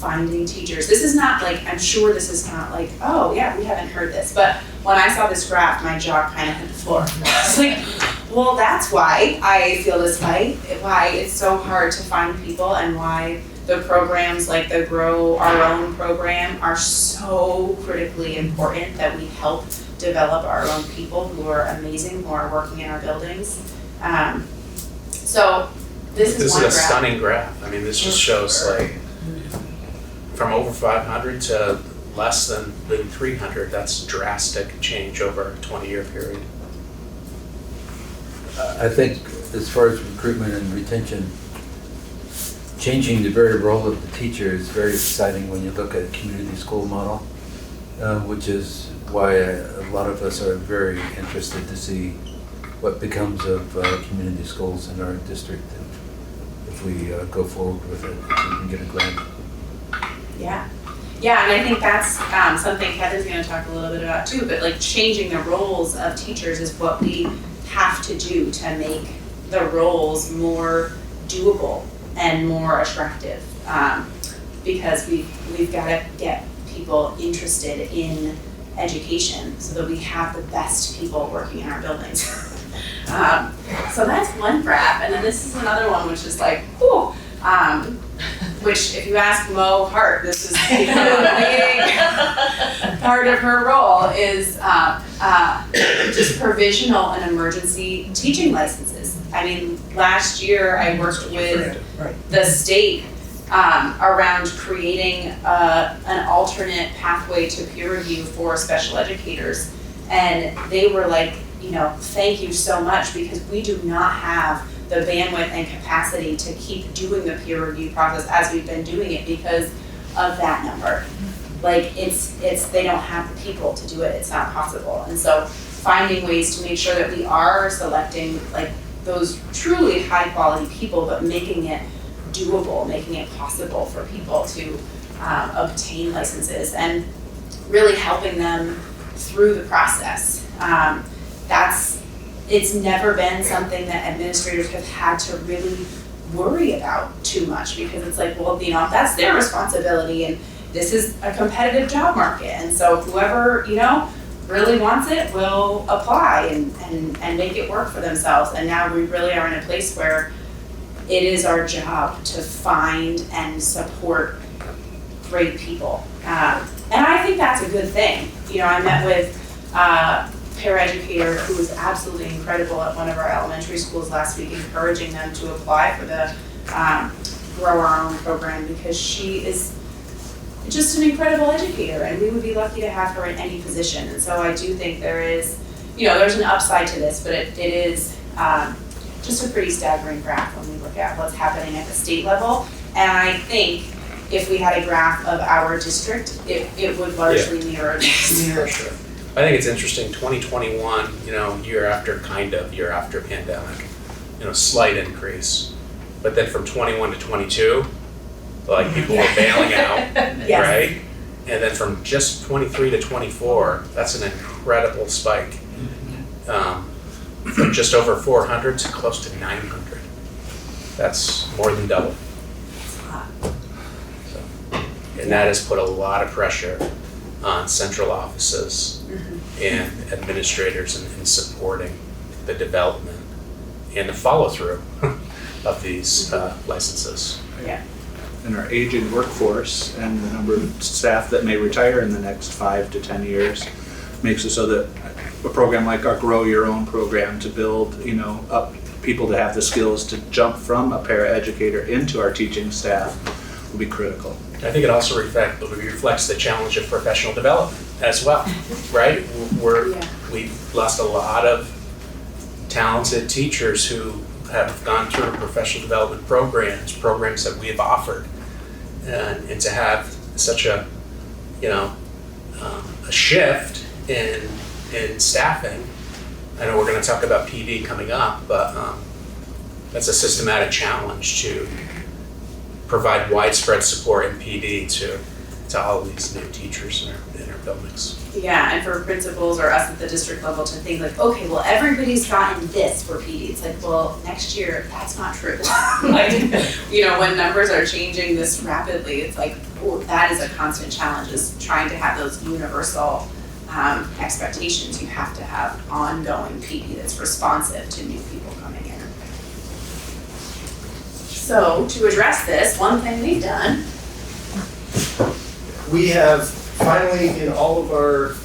finding teachers. This is not like, I'm sure this is not like, oh yeah, we haven't heard this. But when I saw this graph, my jaw kind of hit the floor. It's like, well, that's why I feel this way, why it's so hard to find people, and why the programs like the Grow Our Own program are so critically important, that we help develop our own people who are amazing, who are working in our buildings. So this is one a graph. Stunning graph. I mean, this just shows like from over 500 to less than 300. That's drastic change over a 20-year period. I think as far as recruitment and retention, changing the very role of the teacher is very exciting when you look at a community school model, which is why a lot of us are very interested to see what becomes of community schools in our district if we go forward with it, if we can get a grant. Yeah, and I think that's something Heather's going to talk a little bit about too, but like changing the roles of teachers is what we have to do to make the roles more doable and more attractive, because we've got to get people interested in education so that we have the best people working in our buildings. So that's one graph, and then this is another one which is like, whew, which if you ask Mo Hart, this is a big part of her role is just provisional and emergency teaching licenses. I mean, last year I worked with the state around creating an alternate pathway to peer review for special educators. And they were like, thank you so much, because we do not have the bandwidth and capacity to keep doing the peer review process as we've been doing it because of that number. Like it's they don't have the people to do it, it's not possible. And so finding ways to make sure that we are selecting like those truly high quality people, but making it doable, making it possible for people to obtain licenses and really helping them through the process. It's never been something that administrators have had to really worry about too much, because it's like, well, that's their responsibility, and this is a competitive job market, and so whoever, really wants it will apply and make it work for themselves. And now we really are in a place where it is our job to find and support great people. And I think that's a good thing. I met with paraeducator who was absolutely incredible at one of our elementary schools last week, encouraging them to apply for the Grow Our Own program, because she is just an incredible educator, and we would be lucky to have her in any position. And so I do think there is, there's an upside to this, but it is just a pretty staggering graph when we look at what's happening at the state level. And I think if we had a graph of our district, it would largely mirror this. For sure. I think it's interesting, 2021, year after pandemic, slight increase. But then from 21 to 22, like people were bailing out, Yes. right? And then from just 23 to 24, that's an incredible spike. from just over 400 to close to 900. That's more than double. So, and that has put a lot of pressure on central offices and administrators in supporting the development and the follow-through of these licenses. Yeah. And our aging workforce and the number of staff that may retire in the next 5 to 10 years makes it so that a program like our Grow Your Own program to build, up people to have the skills to jump from a paraeducator into our teaching staff will be critical. I think it also reflects the challenge of professional development as well, right? We've lost a lot of talented teachers who have gone through professional development programs that we have offered, and to have such a shift in staffing. I know we're going to talk about PD coming up, but that's a systematic challenge to provide widespread support in PD to all of these new teachers in our buildings. Yeah, and for principals or us at the district level to think like, okay, well, everybody's gotten this for PD. It's like, well, next year, that's not true. When numbers are changing this rapidly, it's like, that is a constant challenge, is trying to have those universal expectations. You have to have ongoing PD that's responsive to new people coming in. So to address this, one thing we've done. We have finally, in all of our,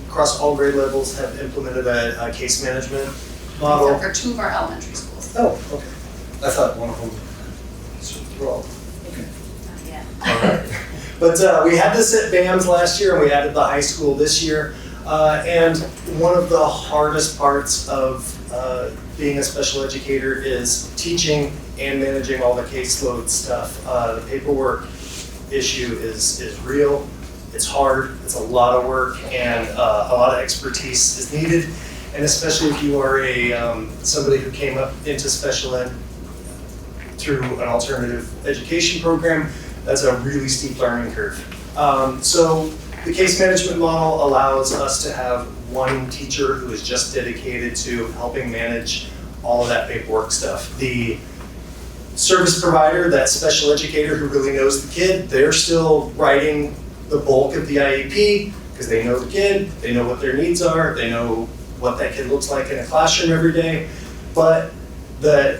across all grade levels, have implemented a case management model. Except for 2 of our elementary schools. Oh, okay. I thought one of them was wrong. Okay. Not yet. All right. But we had this at BAMS last year, and we added the high school this year. And one of the hardest parts of being a special educator is teaching and managing all the caseload stuff. The paperwork issue is real. It's hard, it's a lot of work, and a lot of expertise is needed. And especially if you are somebody who came up into special ed through an alternative education program, that's a really steep learning curve. So the case management model allows us to have one teacher who is just dedicated to helping manage all of that paperwork stuff. The service provider, that special educator who really knows the kid, they're still writing the bulk of the IEP because they know the kid, they know what their needs are, they know what that kid looks like in a classroom every day. But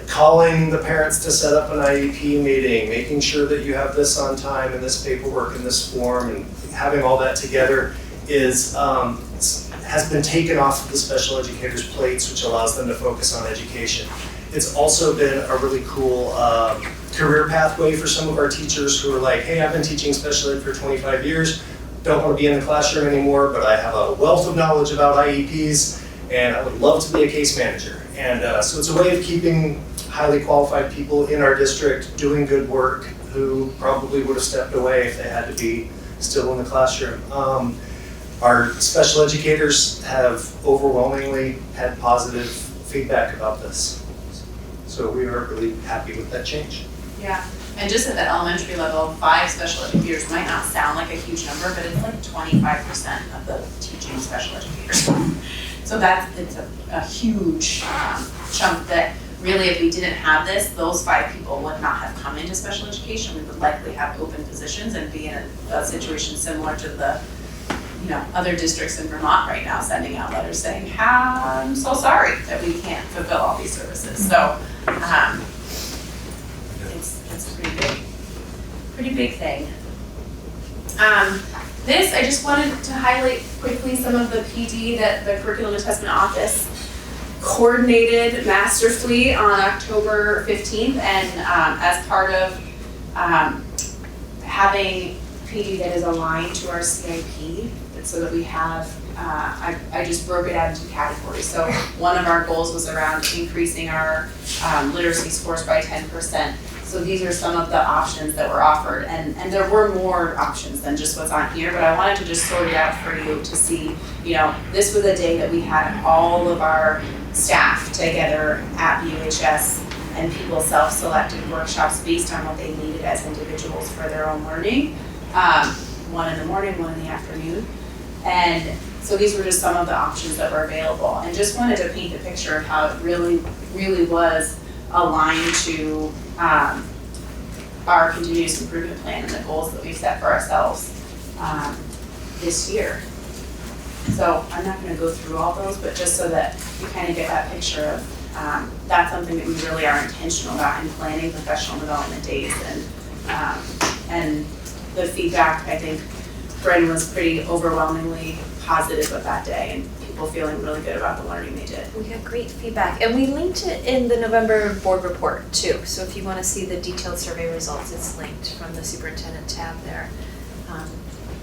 calling the parents to set up an IEP meeting, making sure that you have this on time and this paperwork and this form, and having all that together has been taken off of the special educators' plates, which allows them to focus on education. It's also been a really cool career pathway for some of our teachers who are like, hey, I've been teaching special ed for 25 years, don't want to be in the classroom anymore, but I have a wealth of knowledge about IEPs, and I would love to be a case manager. And so it's a way of keeping highly qualified people in our district doing good work who probably would have stepped away if they had to be still in the classroom. Our special educators have overwhelmingly had positive feedback about this. So we are really happy with that change. Yeah, and just at the elementary level, 5 special educators might not sound like a huge number, but it's like 25% of the teaching special educators. So it's a huge chunk that really, if we didn't have this, those 5 people would not have come into special education. We would likely have open positions and be in a situation similar to the other districts in Vermont right now, sending out letters saying, I'm so sorry that we can't fulfill all these services. So it's a pretty big thing. This, I just wanted to highlight quickly some of the PD that the Curriculum Assessment Office coordinated masterfully on October 15th, and as part of having PD that is aligned to our CIP, so that we have, I just broke it out into categories. So one of our goals was around increasing our literacy scores by 10%. So these are some of the options that were offered, and there were more options than just what's on here, but I wanted to just sort it out for you to see, this was a day that we had all of our staff together at UHS, and people self-selected workshops based on what they needed as individuals for their own learning. One in the morning, one in the afternoon. And So these were just some of the options that were available, and just wanted to paint a picture of how it really, really was aligned to our continuous improvement plan and the goals that we've set for ourselves this year. So I'm not gonna go through all those, but just so that you kind of get that picture of that's something that we really are intentional about in planning professional development days, and the feedback, I think Bren was pretty overwhelmingly positive of that day, and people feeling really good about the learning they did. We had great feedback, and we linked it in the November board report too. So if you want to see the detailed survey results, it's linked from the superintendent tab there.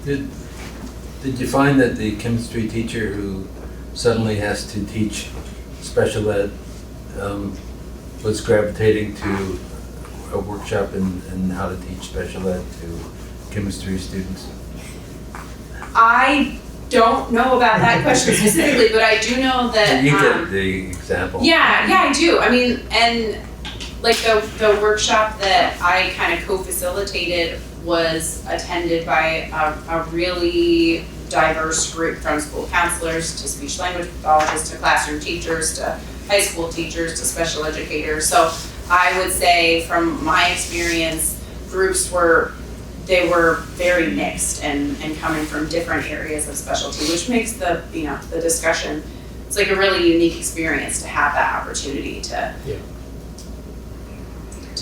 Did you find that the chemistry teacher who suddenly has to teach special ed was gravitating to a workshop in how to teach special ed to chemistry students? I don't know about that question specifically, but I do know that. You get the example. Yeah, I do. I mean, and like the workshop that I kind of co-facilitated was attended by a really diverse group, from school counselors to speech language pathologists to classroom teachers to high school teachers to special educators. So I would say from my experience, groups were very mixed and coming from different areas of specialty, which makes the discussion, it's like a really unique experience to have that opportunity to. Yeah.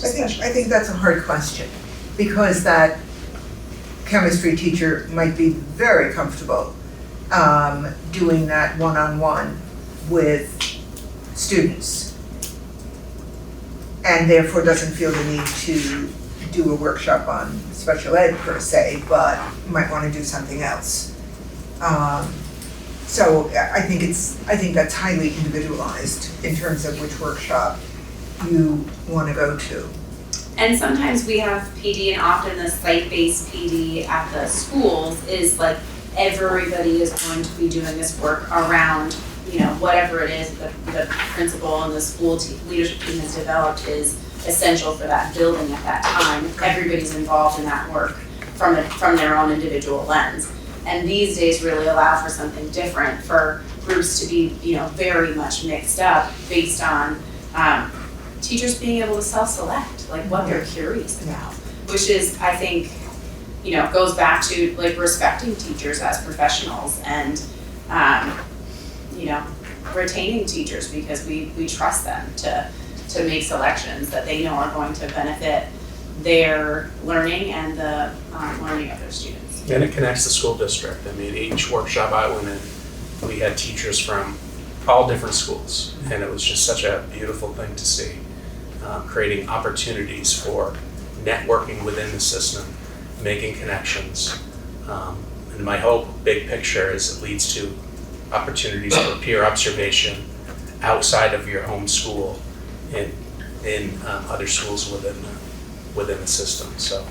I think that's a hard question, because that chemistry teacher might be very comfortable doing that one-on-one with students, and therefore doesn't feel the need to do a workshop on special ed per se, but might want to do something else. So I think that's highly individualized in terms of which workshop you want to go to. And sometimes we have PD, and often the site-based PD at the schools is like everybody is going to be doing this work around, whatever it is the principal and the school leadership team has developed is essential for that building at that time. Everybody's involved in that work from their own individual lens. And these days really allow for something different, for groups to be, very much mixed up based on teachers being able to self-select, like what they're curious about, which is, I think, goes back to like respecting teachers as professionals and, retaining teachers because we trust them to make selections that they know are going to benefit their learning and the learning of their students. And it connects the school district. I mean, each workshop I went in, we had teachers from all different schools, and it was just such a beautiful thing to see, creating opportunities for networking within the system, making connections. And my hope, big picture, is it leads to opportunities for peer observation outside of your home school in other schools within the system. So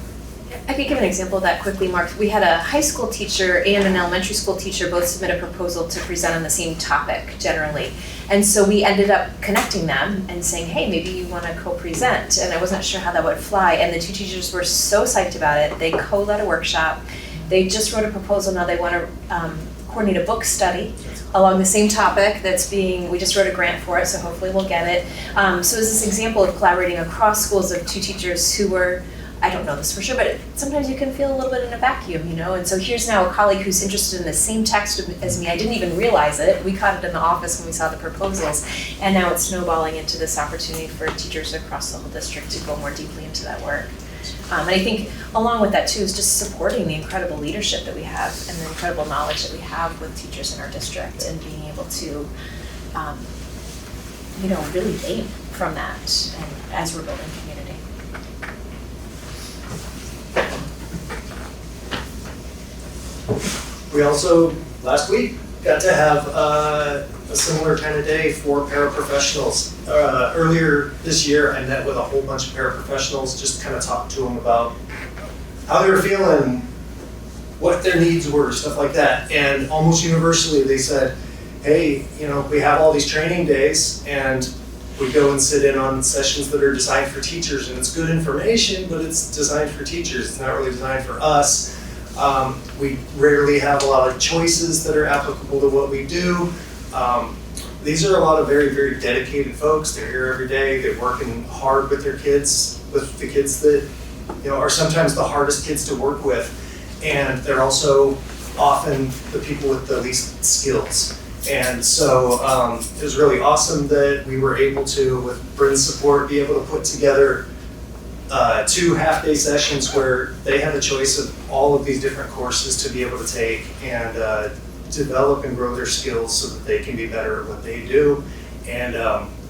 I could give an example of that quickly, Mark. We had a high school teacher and an elementary school teacher both submit a proposal to present on the same topic generally. And so we ended up connecting them and saying, hey, maybe you want to co-present. And I wasn't sure how that would fly. And the two teachers were so psyched about it. They co-led a workshop. They just wrote a proposal. Now they want to coordinate a book study along the same topic we just wrote a grant for it, so hopefully we'll get it. So it's this example of collaborating across schools of two teachers who were, I don't know this for sure, but sometimes you can feel a little bit in a vacuum, And so here's now a colleague who's interested in the same text as me. I didn't even realize it. We caught it in the office when we saw the proposals. And now it's snowballing into this opportunity for teachers across the whole district to go more deeply into that work. And I think along with that too is just supporting the incredible leadership that we have and the incredible knowledge that we have with teachers in our district, and being able to, really gain from that and as we're building community. We also, last week, got to have a similar kind of day for paraprofessionals. Earlier this year, I met with a whole bunch of paraprofessionals, just kind of talked to them about how they were feeling, what their needs were, stuff like that. And almost universally, they said, hey, we have all these training days, and we go and sit in on sessions that are designed for teachers, and it's good information, but it's designed for teachers. It's not really designed for us. We rarely have a lot of choices that are applicable to what we do. These are a lot of very, very dedicated folks. They're here every day. They're working hard with their kids, with the kids that, you know, are sometimes the hardest kids to work with. And they're also often the people with the least skills. And so it was really awesome that we were able to, with Bryn's support, be able to put together 2 half-day sessions where they had a choice of all of these different courses to be able to take and develop and grow their skills so that they can be better at what they do. And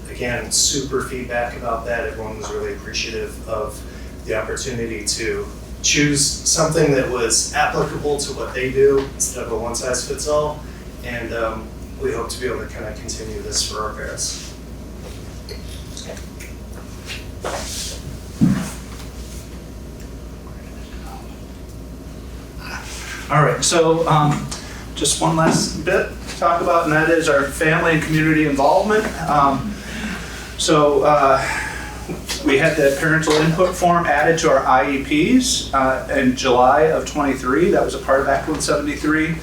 again, super feedback about that. Everyone was really appreciative of the opportunity to choose something that was applicable to what they do instead of a one-size-fits-all. And we hope to be able to kind of continue this for our parents. All right, so just one last bit to talk about, and that is our family and community involvement. We had the parental input form added to our IEPs in July of 23. That was a part of Act 173.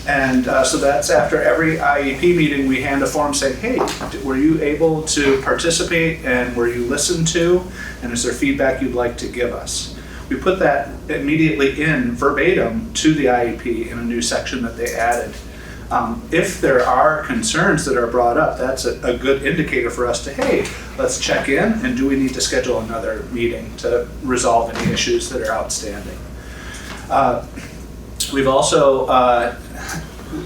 And so that's after every IEP meeting, we hand a form saying, hey, were you able to participate and were you listened to? And is there feedback you'd like to give us? We put that immediately in verbatim to the IEP in a new section that they added. If there are concerns that are brought up, that's a good indicator for us to, hey, let's check in and do we need to schedule another meeting to resolve any issues that are outstanding. We've also,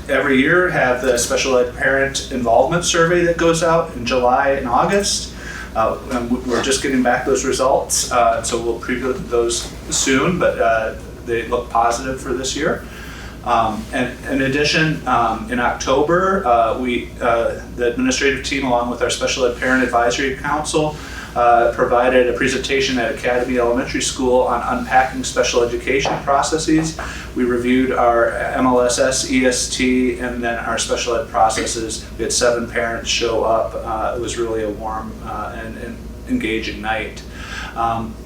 every year, have the special ed parent involvement survey that goes out in July and August. And we're just getting back those results, so we'll preview those soon, but they look positive for this year. And in addition, in October, the administrative team, along with our Special Ed Parent Advisory Council, provided a presentation at Academy Elementary School on unpacking special education processes. We reviewed our MLSS, EST, and then our special ed processes. We had 7 parents show up. It was really a warm and engaging night.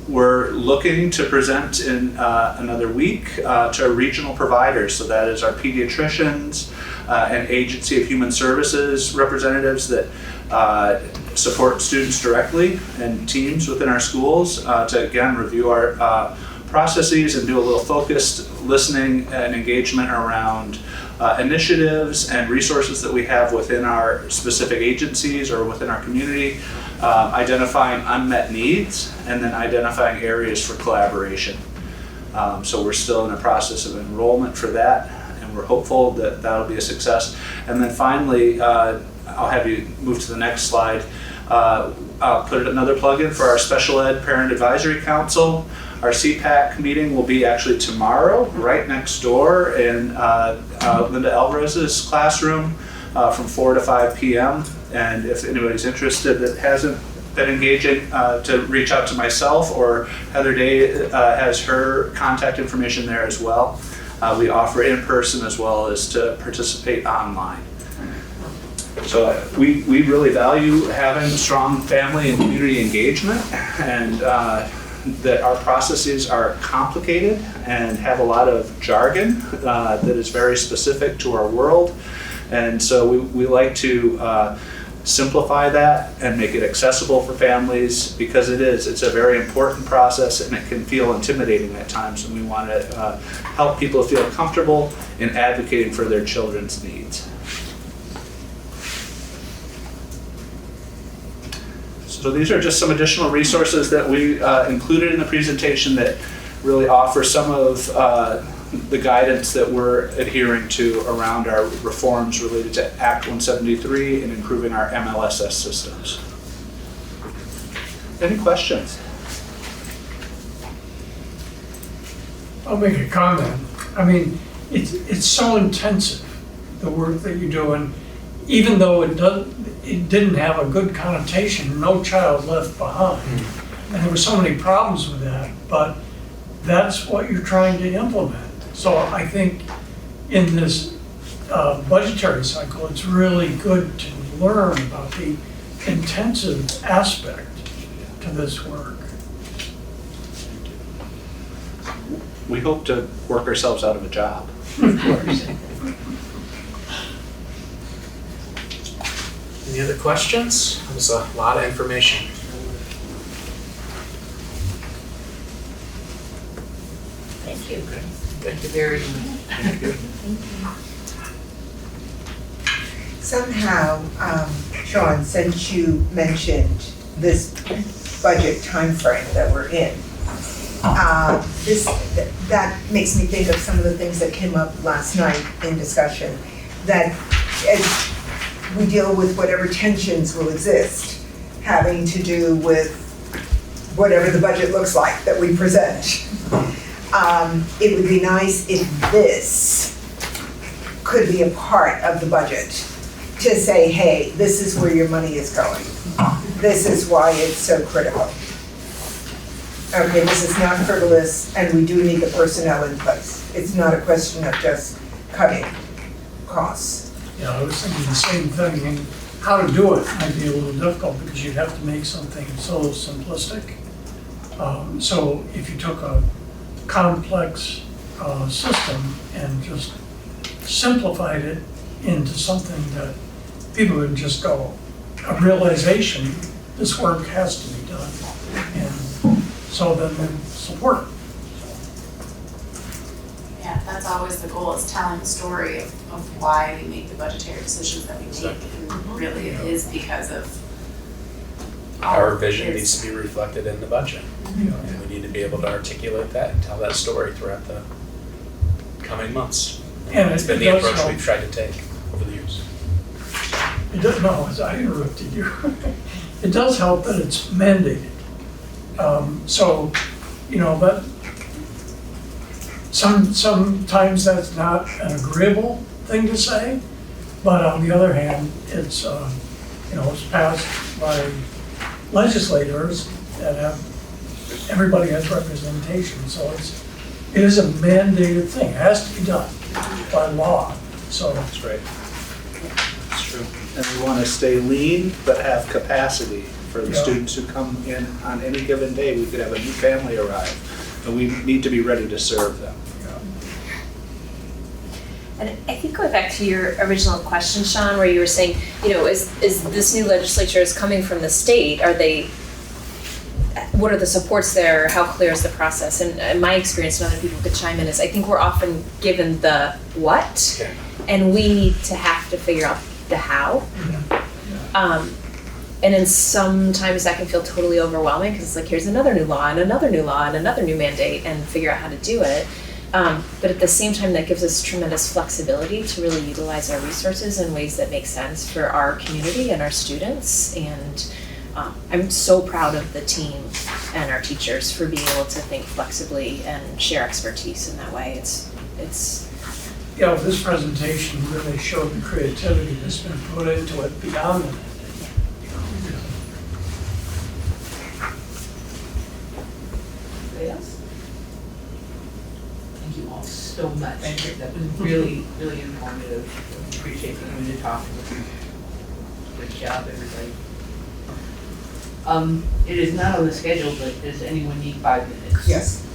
We're looking to present in another week to our regional providers. So that is our pediatricians and Agency of Human Services representatives that support students directly and teams within our schools to again review our processes and do a little focused listening and engagement around initiatives and resources that we have within our specific agencies or within our community, identifying unmet needs and then identifying areas for collaboration. So we're still in the process of enrollment for that, and we're hopeful that that'll be a success. And then finally, I'll have you move to the next slide. I'll put another plug in for our Special Ed Parent Advisory Council. Our CPAC meeting will be actually tomorrow, right next door in Linda Alvarez's classroom from 4 to 5 p.m. And if anybody's interested that hasn't been engaging, to reach out to myself, or Heather Day has her contact information there as well. We offer in person as well as to participate online. So we really value having strong family and community engagement, and that our processes are complicated and have a lot of jargon that is very specific to our world. And so we like to simplify that and make it accessible for families, because it's a very important process and it can feel intimidating at times, and we want to help people feel comfortable in advocating for their children's needs. So these are just some additional resources that we included in the presentation that really offer some of the guidance that we're adhering to around our reforms related to Act 173 and improving our MLSS systems. Any questions? I'll make a comment. I mean, it's so intensive, the work that you do, and even though it didn't have a good connotation, no child left behind. And there were so many problems with that, but that's what you're trying to implement. So I think in this budgetary cycle, it's really good to learn about the intensive aspect to this work. we hope to work ourselves out of a job. Any other questions? That was a lot of information. Thank you. Thank you. Very much. Thank you. Somehow, Sean, since you mentioned this budget timeframe that we're in, that makes me think of some of the things that came up last night in discussion, that as we deal with whatever tensions will exist, having to do with whatever the budget looks like that we present. It would be nice if this could be a part of the budget to say, hey, this is where your money is going. This is why it's so critical. Okay, this is not frivolous, and we do need the personnel in place. It's not a question of just cutting costs. Yeah, I was thinking the same thing, and how to do it might be a little difficult because you'd have to make something so simplistic. So if you took a complex system and just simplified it into something that people would just go, a realization, this work has to be done. And so then they support it. Yeah, that's always the goal, is telling the story of why we make the budgetary decisions that we make. And really it is because of Our vision needs to be reflected in the budget. And we need to be able to articulate that and tell that story throughout the coming months. And It's been the approach we've tried to take over the years. It does, no, as I interrupted you. It does help that it's mandated. So, you know, that sometimes that's not an agreeable thing to say, but on the other hand, it's, you know, it's passed by legislators that have, everybody has representation, so it is a mandated thing. It has to be done by law, so. That's right. It's true. And we want to stay lean, but have capacity for the students who come in on any given day. We could have a new family arrive, and we need to be ready to serve them. And I think going back to your original question, Sean, where you were saying, you know, is this new legislature is coming from the state? What are the supports there? How clear is the process? And in my experience, and other people could chime in, is I think we're often given the what, and we need to have to figure out the how. And then sometimes that can feel totally overwhelming because it's like, here's another new law and another new law and another new mandate, and figure out how to do it. But at the same time, that gives us tremendous flexibility to really utilize our resources in ways that make sense for our community and our students. And I'm so proud of the team and our teachers for being able to think flexibly and share expertise in that way. It's. You know, this presentation really showed the creativity that's been put into it beyond the. Yes? Thank you all so much. Thank you. That was really, really informative. Appreciate the community talking with you. Good job, everybody. It is not on the schedule, but does anyone need 5 minutes? Yes.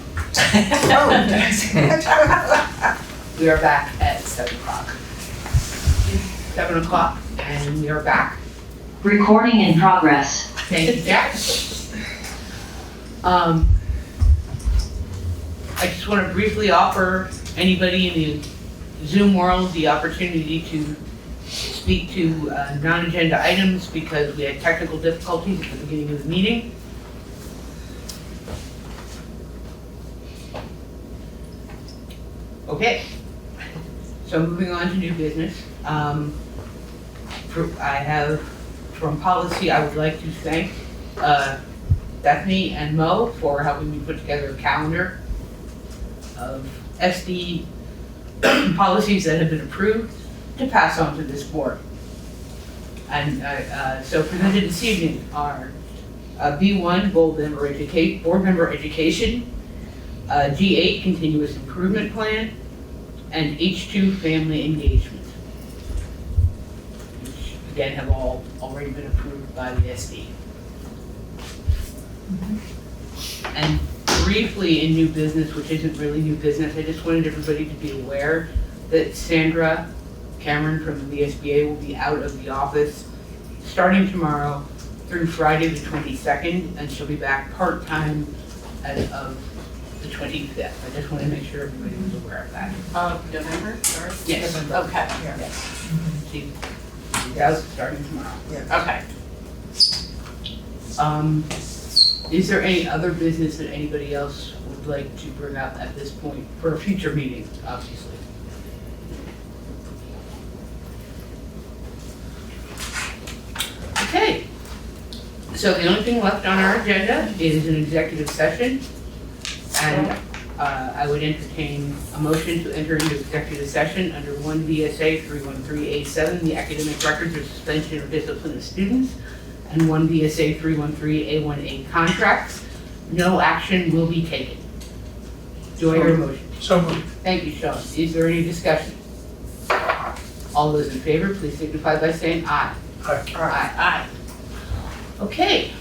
We are back at 7 o'clock. 7 o'clock, and we are back. Recording in progress. Thank you, Jack. I just want to briefly offer anybody in the Zoom world the opportunity to speak to non-agenda items because we had technical difficulties at the beginning of the meeting. Okay, so moving on to new business. I have, from policy, I would like to thank Bethany and Mo for helping me put together a calendar of SD policies that have been approved to pass on to this board. And so presented this evening are B1, board member education, G8, continuous improvement plan, and H2, family engagement, which again have all already been approved by the SD. And 3 briefly in new business, which isn't really new business, I just wanted everybody to be aware that Sandra Cameron from the VSBA will be out of the office starting tomorrow through Friday the 22nd, and she'll be back part-time as of the 25th. I just want to make sure everybody was aware of that. November, sorry? Yes. Okay, She's out starting tomorrow. okay. Is there any other business that anybody else would like to bring up at this point for a future meeting, obviously? Okay, so the only thing left on our agenda is an executive session. And I would entertain a motion to enter into executive session under 1 VSA 313A7, the academic records or suspension or discipline of students, and 1 VSA 313A1A contracts. No action will be taken. Do I hear a motion? So moved. Thank you, Sean. Is there any discussion? All those in favor, please signify by saying aye. Aye. Aye. Okay,